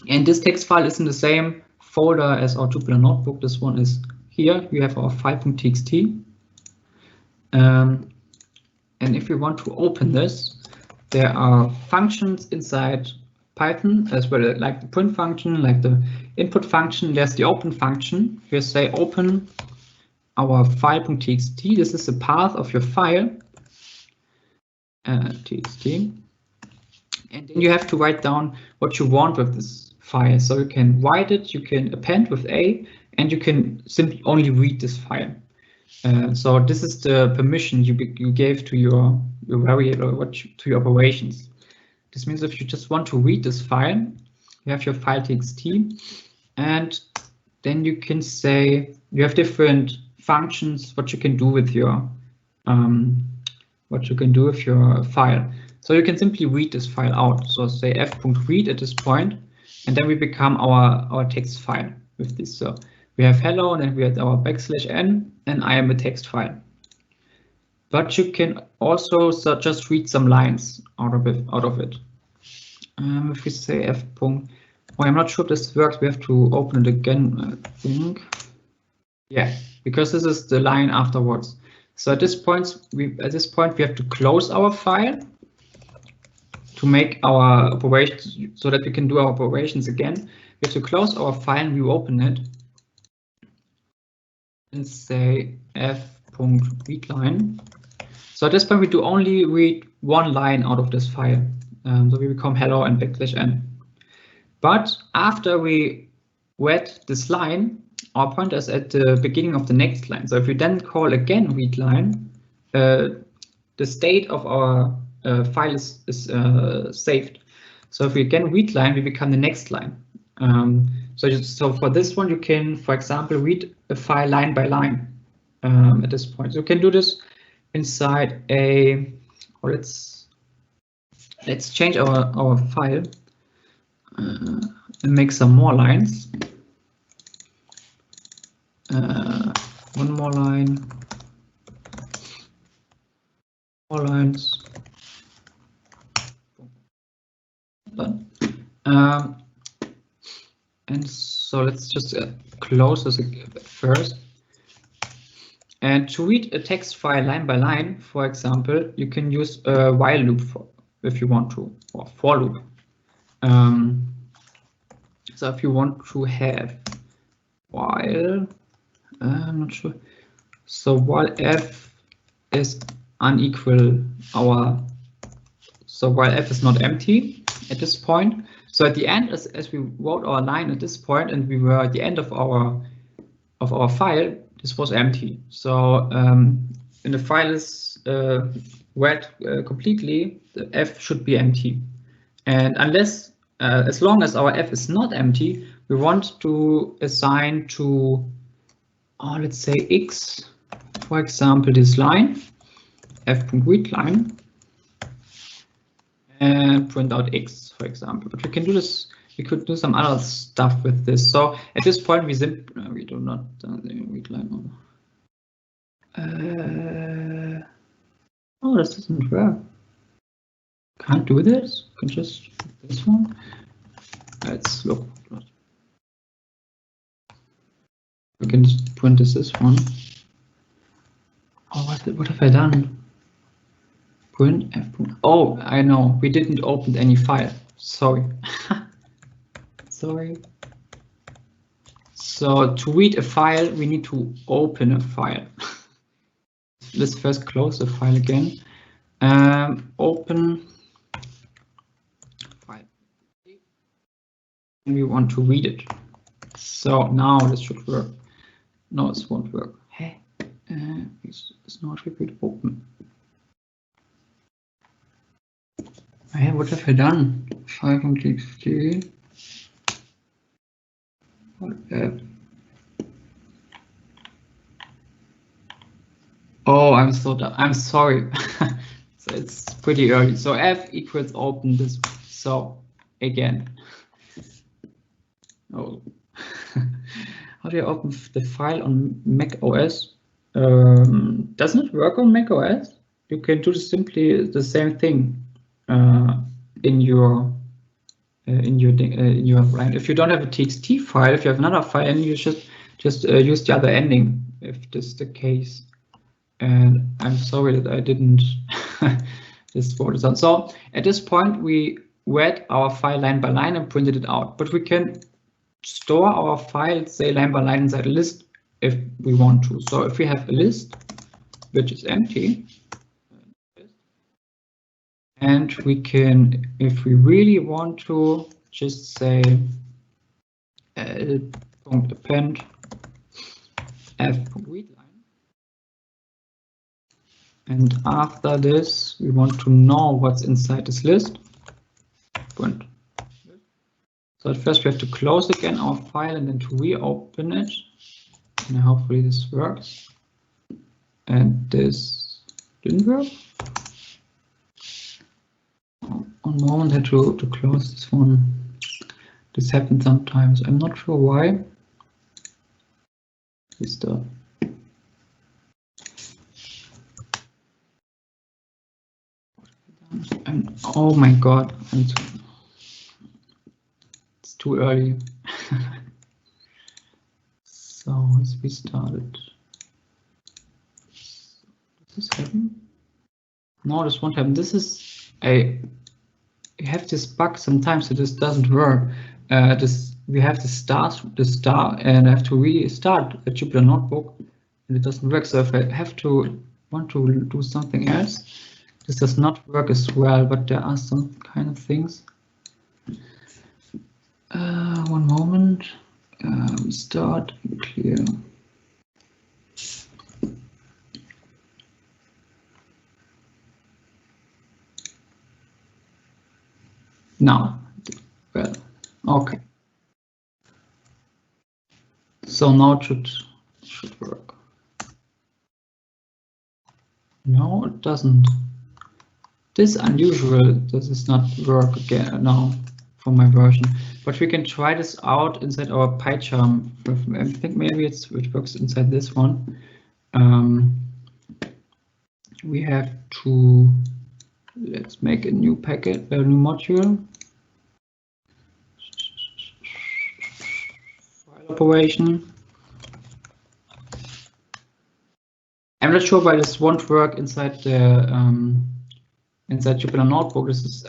Speaker 1: and this text file is in the same folder as our Jupyter Notebook. This one is here. We have our file.txt, and if we want to open this, there are functions inside Python as well, like the print function, like the input function. There's the open function. We say open our file.txt. This is the path of your file, txt. And then you have to write down what you want with this file. So you can write it, you can append with A, and you can simply only read this file. So this is the permission you gave to your variable, to your operations. This means if you just want to read this file, you have your file.txt, and then you can say you have different functions what you can do with your file. So you can simply read this file out. So say f.read at this point, and then we become our text file with this. So we have hello, and then we have our \n, and I am a text file. But you can also just read some lines out of it. If we say f. Oh, I'm not sure if this works. We have to open it again, I think. Yeah, because this is the line afterwards. So at this point we have to close our file to make our operations, so that we can do our operations again. We have to close our file and reopen it and say f.readline. So at this point we do only read one line out of this file. So we become hello and \n. But after we read this line, our pointer is at the beginning of the next line. So if we then call again readline, the state of our file is saved. So if we again readline, we become the next line. So for this one, you can, for example, read a file line by line at this point. So you can do this inside a, or let's change our file and make some more lines. One more line, more lines. Done. And so let's just close this first. And to read a text file line by line, for example, you can use a while loop if you want to, or for loop. So if you want to have while, I'm not sure. So while f is unequal our So while f is not empty at this point, so at the end, as we wrote our line at this point, and we were at the end of our file, this was empty. So when the file is read completely, the f should be empty. And unless, as long as our f is not empty, we want to assign to, let's say x, for example, this line, f.readLine, and print out x, for example. But we can do this. We could do some other stuff with this. So at this point, we do not read line. Oh, this doesn't work. Can't do this. We can just do this one. Let's look. We can just print this one. Oh, what have I done? Print f. Oh, I know. We didn't open any file. Sorry. Sorry. So to read a file, we need to open a file. Let's first close the file again. Open file. And we want to read it. So now this should work. No, this won't work. Hey, it's not repeat open. Hey, what have I done? File.txt. Oh, I'm sorry. So it's pretty early. So f equals open this. So again. Oh. How do I open the file on Mac OS? Doesn't it work on Mac OS? You can do simply the same thing in your line. If you don't have a TXT file, if you have another file, and you just use the other ending if this is the case. And I'm sorry that I didn't just wrote this down. So at this point, we read our file line by line and printed it out. But we can store our file, say line by line, inside a list if we want to. So if we have a list which is empty, and we can, if we really want to, just say append f.readLine. And after this, we want to know what's inside this list. Print. So at first we have to close again our file and then to reopen it. And hopefully this works. And this didn't work. One moment, I had to close this one. This happens sometimes. I'm not sure why. Restart. Oh my god, it's too early. So let's restart it. Does this happen? No, this won't happen. This is I have this bug sometimes, so this doesn't work. We have the star, and I have to restart a Jupyter Notebook, and it doesn't work. So if I want to do something else, this does not work as well, but there are some kind of things. One moment. Restart and clear. Now, well, okay. So now it should work. No, it doesn't. This unusual. This does not work again now for my version. But we can try this out inside our PyCharm. I think maybe it works inside this one. We have to, let's make a new packet, a new module. File operation. I'm not sure why this won't work inside the inside Jupyter Notebook. This is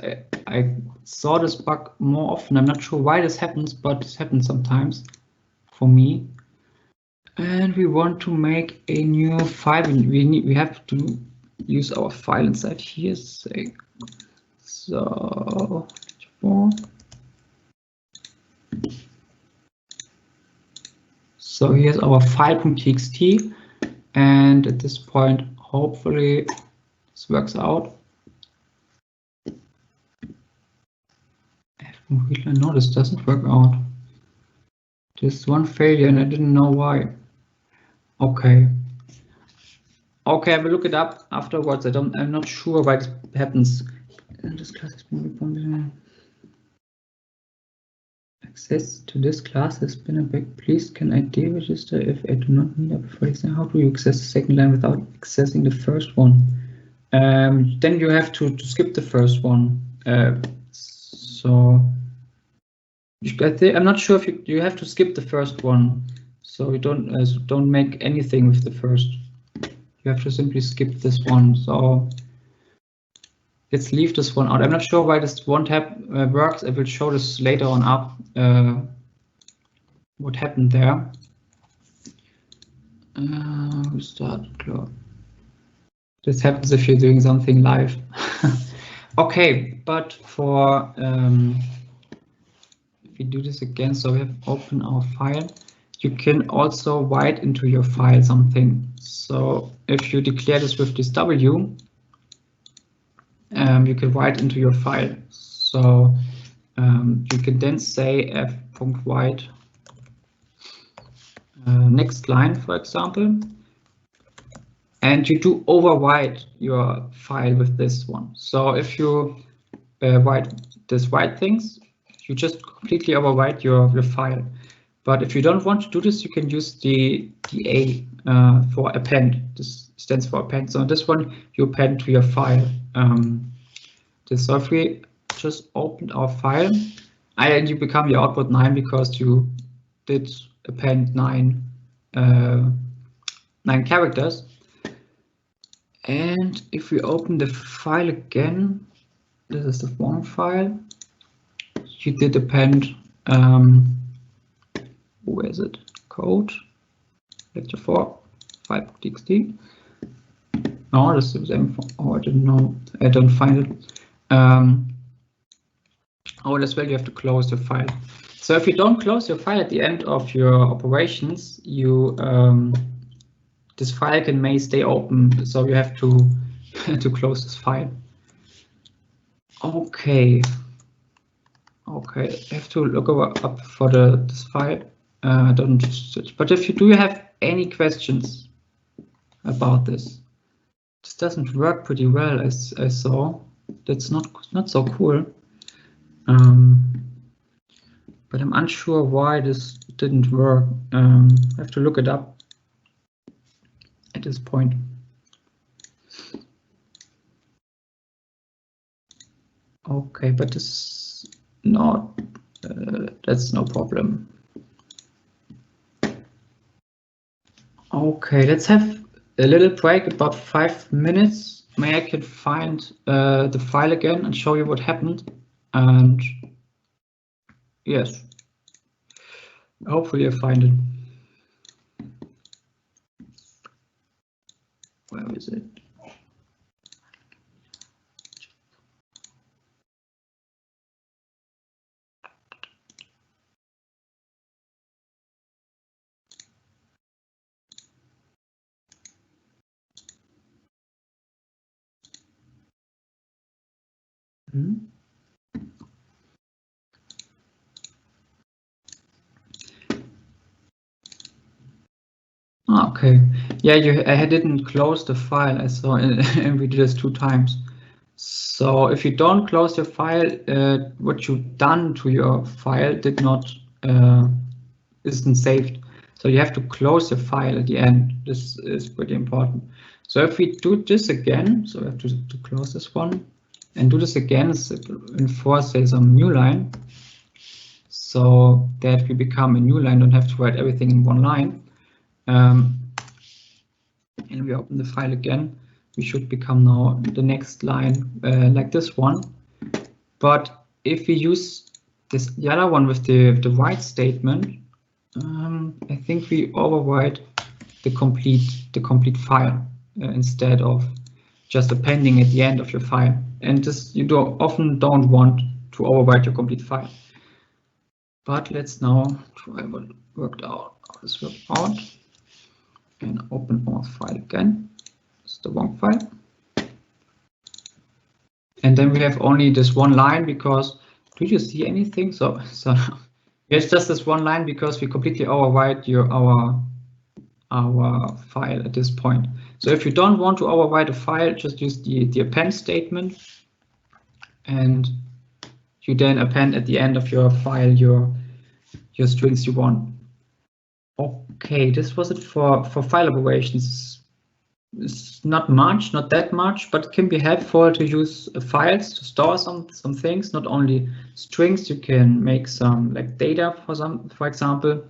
Speaker 1: I saw this bug more often. I'm not sure why this happens, but this happens sometimes for me. And we want to make a new file. We have to use our file inside here. Say So here's our file.txt, and at this point, hopefully this works out. No, this doesn't work out. Just one failure, and I didn't know why. Okay. Okay, I will look it up afterwards. I'm not sure why this happens. This class has been access to this class has been a big. Please, can I deregister if I do not need it? For example, how do you access the second line without accessing the first one? Then you have to skip the first one. So I'm not sure if you have to skip the first one. So you don't make anything with the first. You have to simply skip this one. So let's leave this one out. I'm not sure why this one tab works. I will show this later on up. What happened there? We start. This happens if you're doing something live. Okay, but for if we do this again, so we have open our file. You can also write into your file something. So if you declare this with this W, you can write into your file. So you can then say f.write next line, for example, and you do overwrite your file with this one. So if you write this write things, you just completely overwrite your file. But if you don't want to do this, you can use the A for append. This stands for append. So this one you append to your file. So if we just opened our file, and you become your output 9 because you did append 9 characters. And if we open the file again, this is the wrong file. You did append. Where is it? Code lecture 4 5.txt. No, this is M4. Oh, I didn't know. I don't find it. Oh, as well, you have to close the file. So if you don't close your file at the end of your operations, you this file may stay open. So you have to to close this file. Okay. Okay, I have to look up for this file. Don't switch. But if you do have any questions about this, this doesn't work pretty well, as I saw. That's not so cool. But I'm unsure why this didn't work. I have to look it up at this point. Okay, but this is not. That's no problem. Okay, let's have a little break, about 5 minutes. May I can find the file again and show you what happened. And yes, hopefully I find it. Where is it? Okay, yeah, I didn't close the file. I saw, and we did this 2 times. So if you don't close your file, what you've done to your file did not isn't saved. So you have to close the file at the end. This is pretty important. So if we do this again, so we have to close this one and do this again, enforce say some new line, so that we become a new line, don't have to write everything in one line. And we open the file again, we should become now the next line like this one. But if we use the other one with the write statement, I think we overwrite the complete file instead of just appending at the end of your file. and this you often don't want to overwrite your complete file. But let's now try what worked out. How this worked out, and open our file again. It's the wrong file. And then we have only this one line because, do you see anything? So it's just this one line because we completely overwrite our file at this point. So if you don't want to overwrite a file, just use the append statement, and you then append at the end of your file your strings you want. Okay, this was it for file operations. It's not that much, but it can be helpful to use files to store some things, not only strings. You can make some like data for example,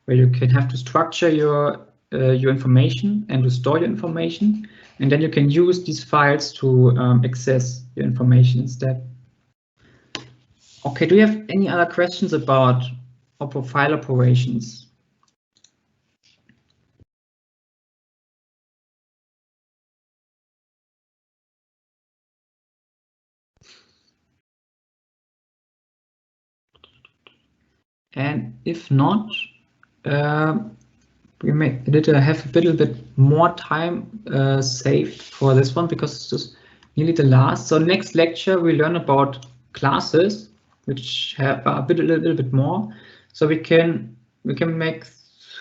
Speaker 1: where you can have to structure your information and to store your information, and then you can use these files to access your information instead. Okay, do you have any other questions about file operations? And if not, we did have a little bit more time saved for this one because it's just nearly the last. So next lecture we learn about classes, which have a little bit more. So we can make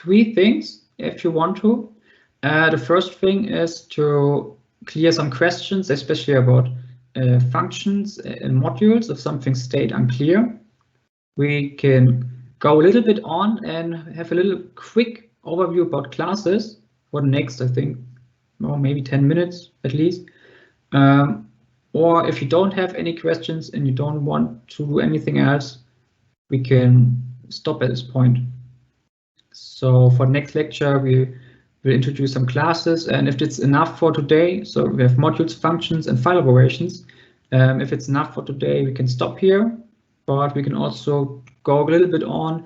Speaker 1: 3 things if you want to. The first thing is to clear some questions, especially about functions and modules if something stayed unclear. We can go a little bit on and have a little quick overview about classes for the next, I think, maybe 10 minutes at least. Or if you don't have any questions and you don't want to do anything else, we can stop at this point. So for next lecture, we will introduce some classes, and if it's enough for today, so we have modules, functions, and file operations. If it's enough for today, we can stop here, but we can also go a little bit on.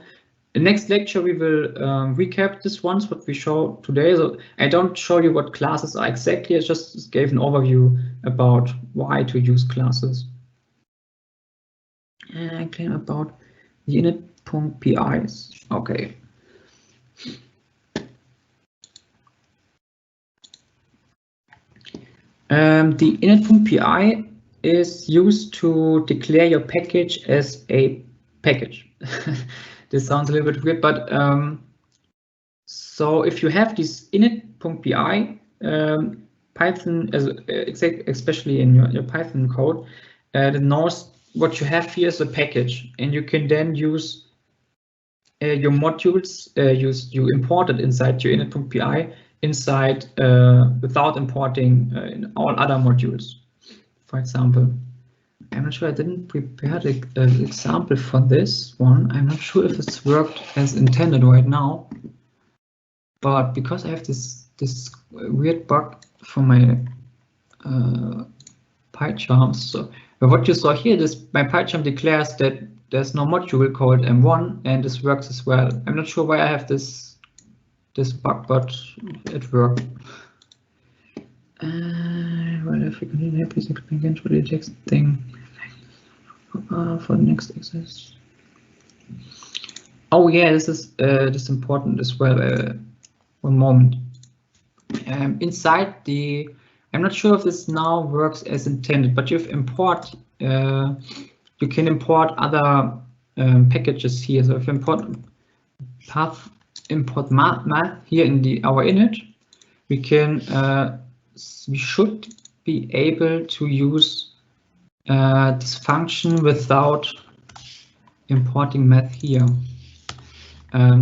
Speaker 1: The next lecture, we will recap this once what we show today. So I don't show you what classes are exactly, I just gave an overview about why to use classes. And I claim about the init.pis. Okay. The init.py is used to declare your package as a package. This sounds a little bit weird, but so if you have this init.py, Python, especially in your Python code, it knows what you have here is a package, and you can then use your modules. You import it inside your init.py inside without importing in all other modules. For example, I'm not sure, I didn't prepare the example for this one. I'm not sure if it's worked as intended right now, but because I have this weird bug for my PyCharm. So what you saw here, my PyCharm declares that there's no module called M1, and this works as well. I'm not sure why I have this bug, but it worked. Well, if we continue here, please explain again for the text thing for the next exercise. Oh yeah, this is important as well. One moment. Inside the, I'm not sure if this now works as intended, but you have import. You can import other packages here. So if you import path import math here in our init, we can we should be able to use this function without importing math here.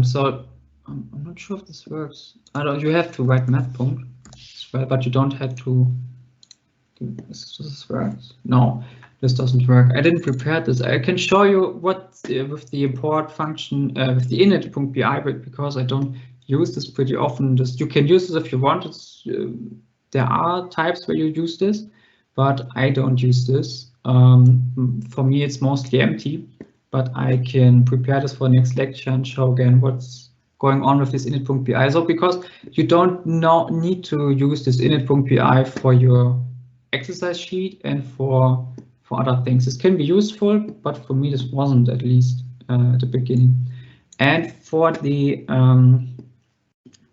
Speaker 1: So I'm not sure if this works. I don't. You have to write math punct as well, but you don't have to. Does this work? No, this doesn't work. I didn't prepare this. I can show you what with the import function with the init.py, but because I don't use this pretty often, you can use this if you want. There are types where you use this, but I don't use this. For me, it's mostly empty, but I can prepare this for next lecture and show again what's going on with this init.py. So because you don't need to use this init.py for your exercise sheet and for other things. This can be useful, but for me this wasn't, at least at the beginning. And for the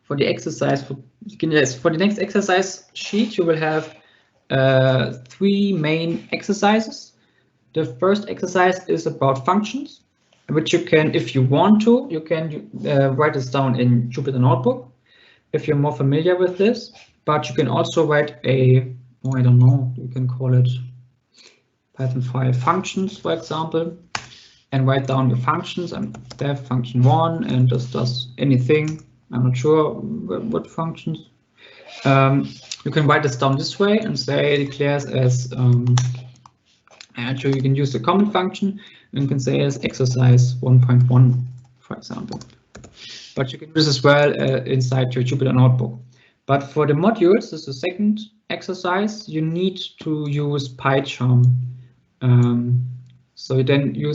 Speaker 1: exercise, for the next exercise sheet, you will have 3 main exercises. The first exercise is about functions, which you can, if you want to, you can write this down in Jupyter Notebook if you're more familiar with this. But you can also write a, oh, I don't know, you can call it Python file functions, for example, and write down your functions and def function 1, and this does anything. I'm not sure what functions. You can write this down this way and say declares as actually you can use the comment function and you can say as exercise 1.1, for example. But you can use as well inside your Jupyter Notebook. But for the modules, this is the second exercise, you need to use PyCharm. So then you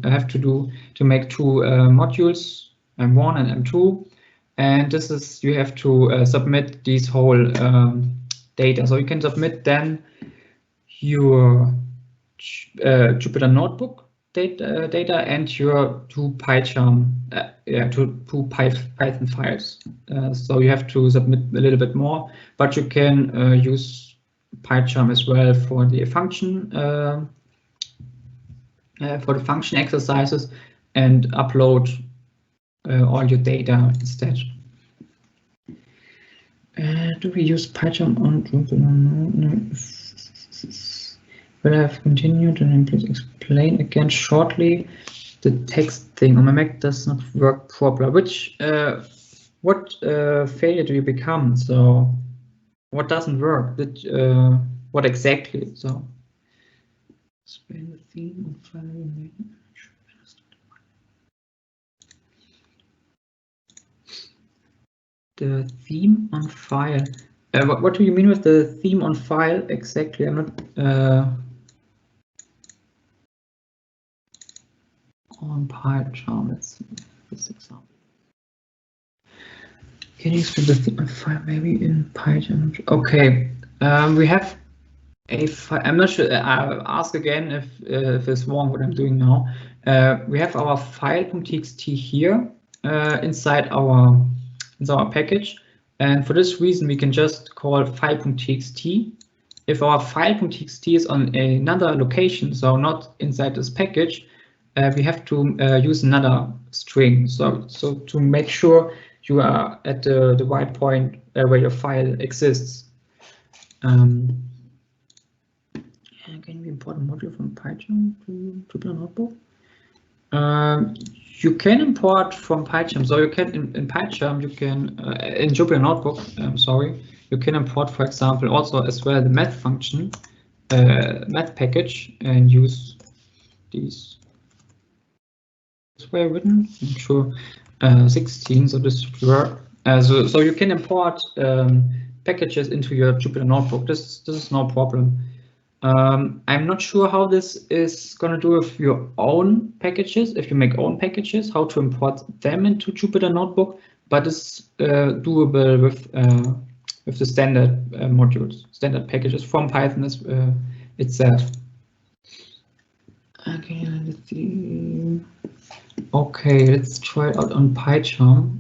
Speaker 1: have to make 2 modules, M1 and M2, and this is, you have to submit these whole data. So you can submit then your Jupyter Notebook data and your 2 PyCharm, two Python files. So you have to submit a little bit more, but you can use PyCharm as well for the function exercises and upload all your data instead. Do we use PyCharm on Jupyter? No. Will I have continued, and then please explain again shortly. The text thing on my Mac does not work properly. What failure do you become? So what doesn't work? What exactly? So explain the theme on file. The theme on file. What do you mean with the theme on file exactly? I'm not on PyCharm. Let's see this example. Can you explain the theme on file maybe in PyCharm? Okay, we have a file. I'm not sure. I'll ask again if it's wrong what I'm doing now. We have our file.txt here inside our package, and for this reason we can just call file.txt. If our file.txt is on another location, so not inside this package, we have to use another string. So to make sure you are at the right point where your file exists. Can we import a module from PyCharm to Jupyter Notebook? You can import from PyCharm. So you can in PyCharm, you can in Jupyter Notebook. Sorry, you can import, for example, also as well the math function, math package, and use these. This way written. I'm sure 16. So this should work. So you can import packages into your Jupyter Notebook. This is no problem. I'm not sure how this is going to do with your own packages. If you make own packages, how to import them into Jupyter Notebook, but it's doable with the standard modules, standard packages from Python itself. Okay, let's see. Okay, let's try it out on PyCharm.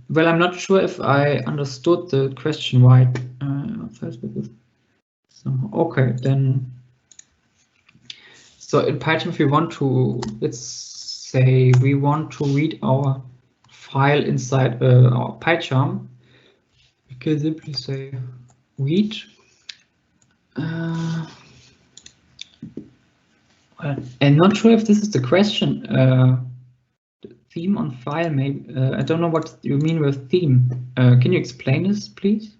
Speaker 1: Well, I'm not sure if I understood the question right. So, okay, then. So in PyCharm, if we want to, let's say we want to read our file inside our PyCharm, we can simply say read. I'm not sure if this is the question. The theme on file, maybe. I don't know what you mean with theme. Can you explain this, please?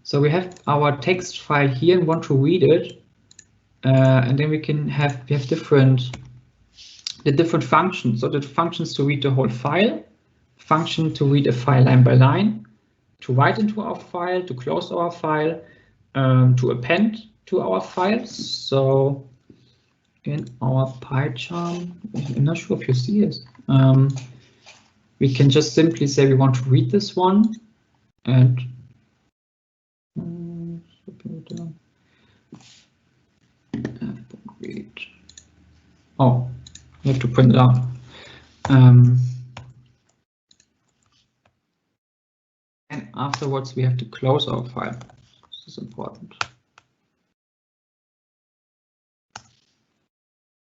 Speaker 1: So we have our text file here and want to read it, and then we have different functions. So the functions to read the whole file, function to read a file line by line, to write into our file, to close our file, to append to our files. So in our PyCharm, I'm not sure if you see it. We can just simply say we want to read this one, and return f.read. Oh, you have to print it out. And afterwards we have to close our file. This is important.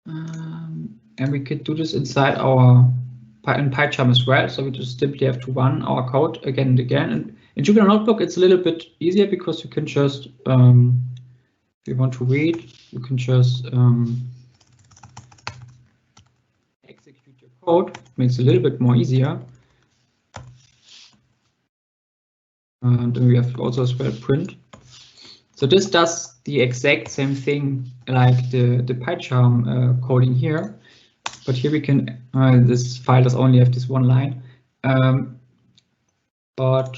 Speaker 1: And we could do this inside our in PyCharm as well. So we just simply have to run our code again and again. And in Jupyter Notebook, it's a little bit easier because you can just, if you want to read, you can just execute your code. It makes it a little bit more easier. And then we have also as well print. So this does the exact same thing like the PyCharm coding here, but here we can, this file does only have this one line. But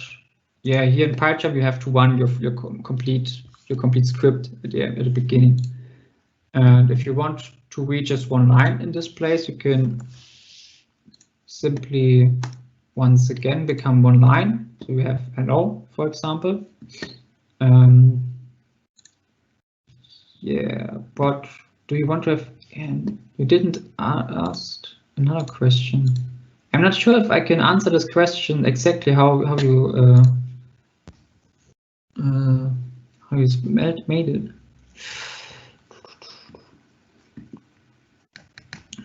Speaker 1: yeah, here in PyCharm you have to run your complete script at the beginning. And if you want to read just one line in this place, you can simply once again become one line. So we have hello, for example. Yeah, but do you want to have, and you didn't ask another question. I'm not sure if I can answer this question exactly how you made it.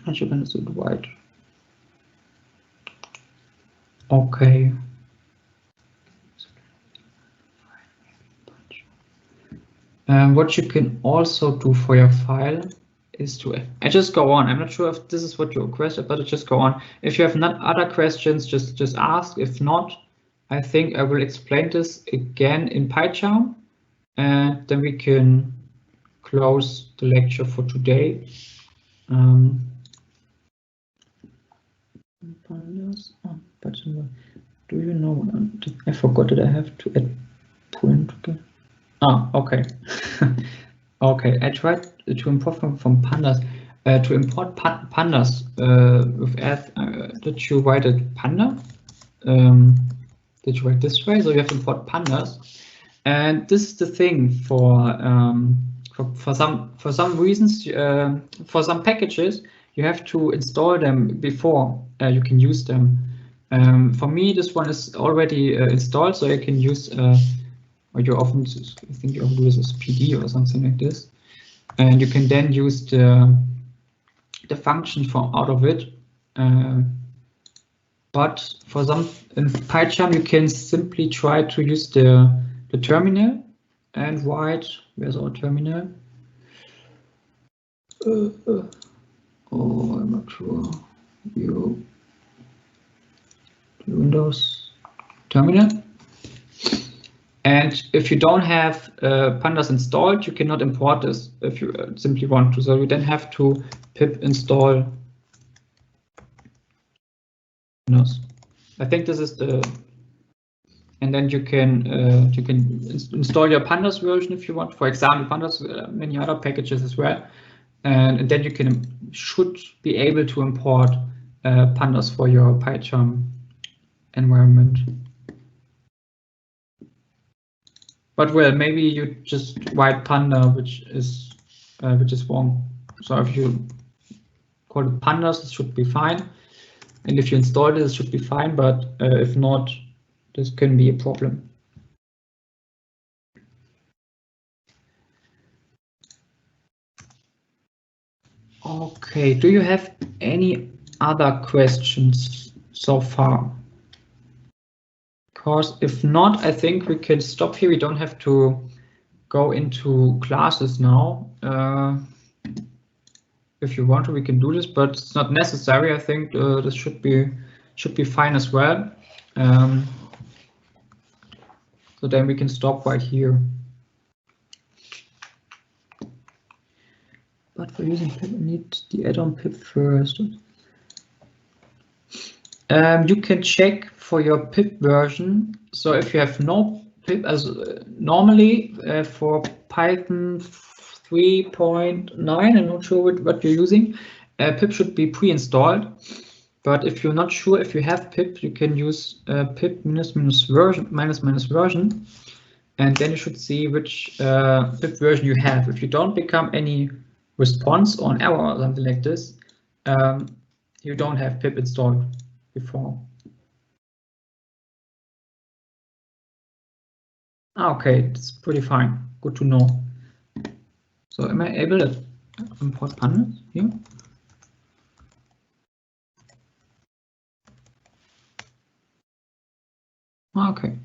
Speaker 1: I should understood right. Okay. What you can also do for your file is to, I just go on. I'm not sure if this is what you requested, but I just go on. If you have not other questions, just ask. If not, I think I will explain this again in PyCharm, and then we can close the lecture for today. Do you know? I forgot that I have to add print again. Oh, okay. Okay, I tried to import from pandas. To import pandas with did you write it panda? Did you write this way? So you have to import pandas, and this is the thing for some reasons, for some packages you have to install them before you can use them. For me, this one is already installed, so I can use. Or you often, I think you often do this as PD or something like this, and you can then use the function from out of it. But for some in PyCharm, you can simply try to use the terminal and write. Where's our terminal? Oh, I'm not sure. Windows terminal. And if you don't have pandas installed, you cannot import this if you simply want to. So you then have to pip install pandas. I think this is the, and then you can install your pandas version if you want. For example, pandas, many other packages as well, and then you should be able to import pandas for your PyCharm environment. But well, maybe you just write panda, which is wrong. So if you call it pandas, it should be fine. And if you install it, it should be fine. But if not, this can be a problem. Okay, do you have any other questions so far? Because if not, I think we can stop here. We don't have to go into classes now. If you want to, we can do this, but it's not necessary. I think this should be fine as well. So then we can stop right here. But for using pip, I need the add-on pip first. You can check for your pip version. So if you have no pip, as normally for Python 3.9, I'm not sure what you're using, pip should be pre-installed. But if you're not sure if you have pip, you can use pip minus version. and then you should see which pip version you have. If you don't become any response or an error or something like this, you don't have pip installed before. Okay, it's pretty fine. Good to know. So am I able to import pandas here? Okay.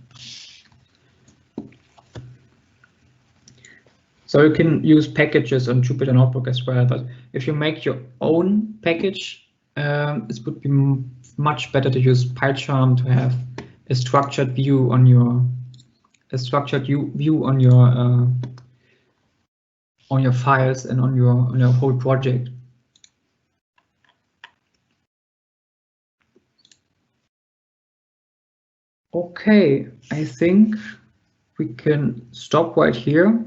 Speaker 1: So you can use packages on Jupyter Notebook as well, but if you make your own package, it would be much better to use PyCharm to have a structured view on your on your files and on your whole project. Okay, I think we can stop right here.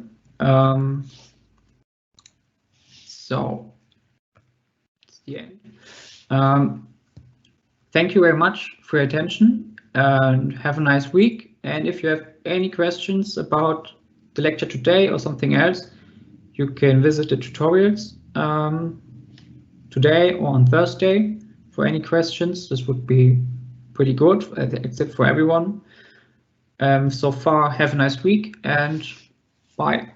Speaker 1: So it's the end. Thank you very much for your attention and have a nice week. And if you have any questions about the lecture today or something else, you can visit the tutorials today or on Thursday for any questions. This would be pretty good, except for everyone. So far, have a nice week and bye.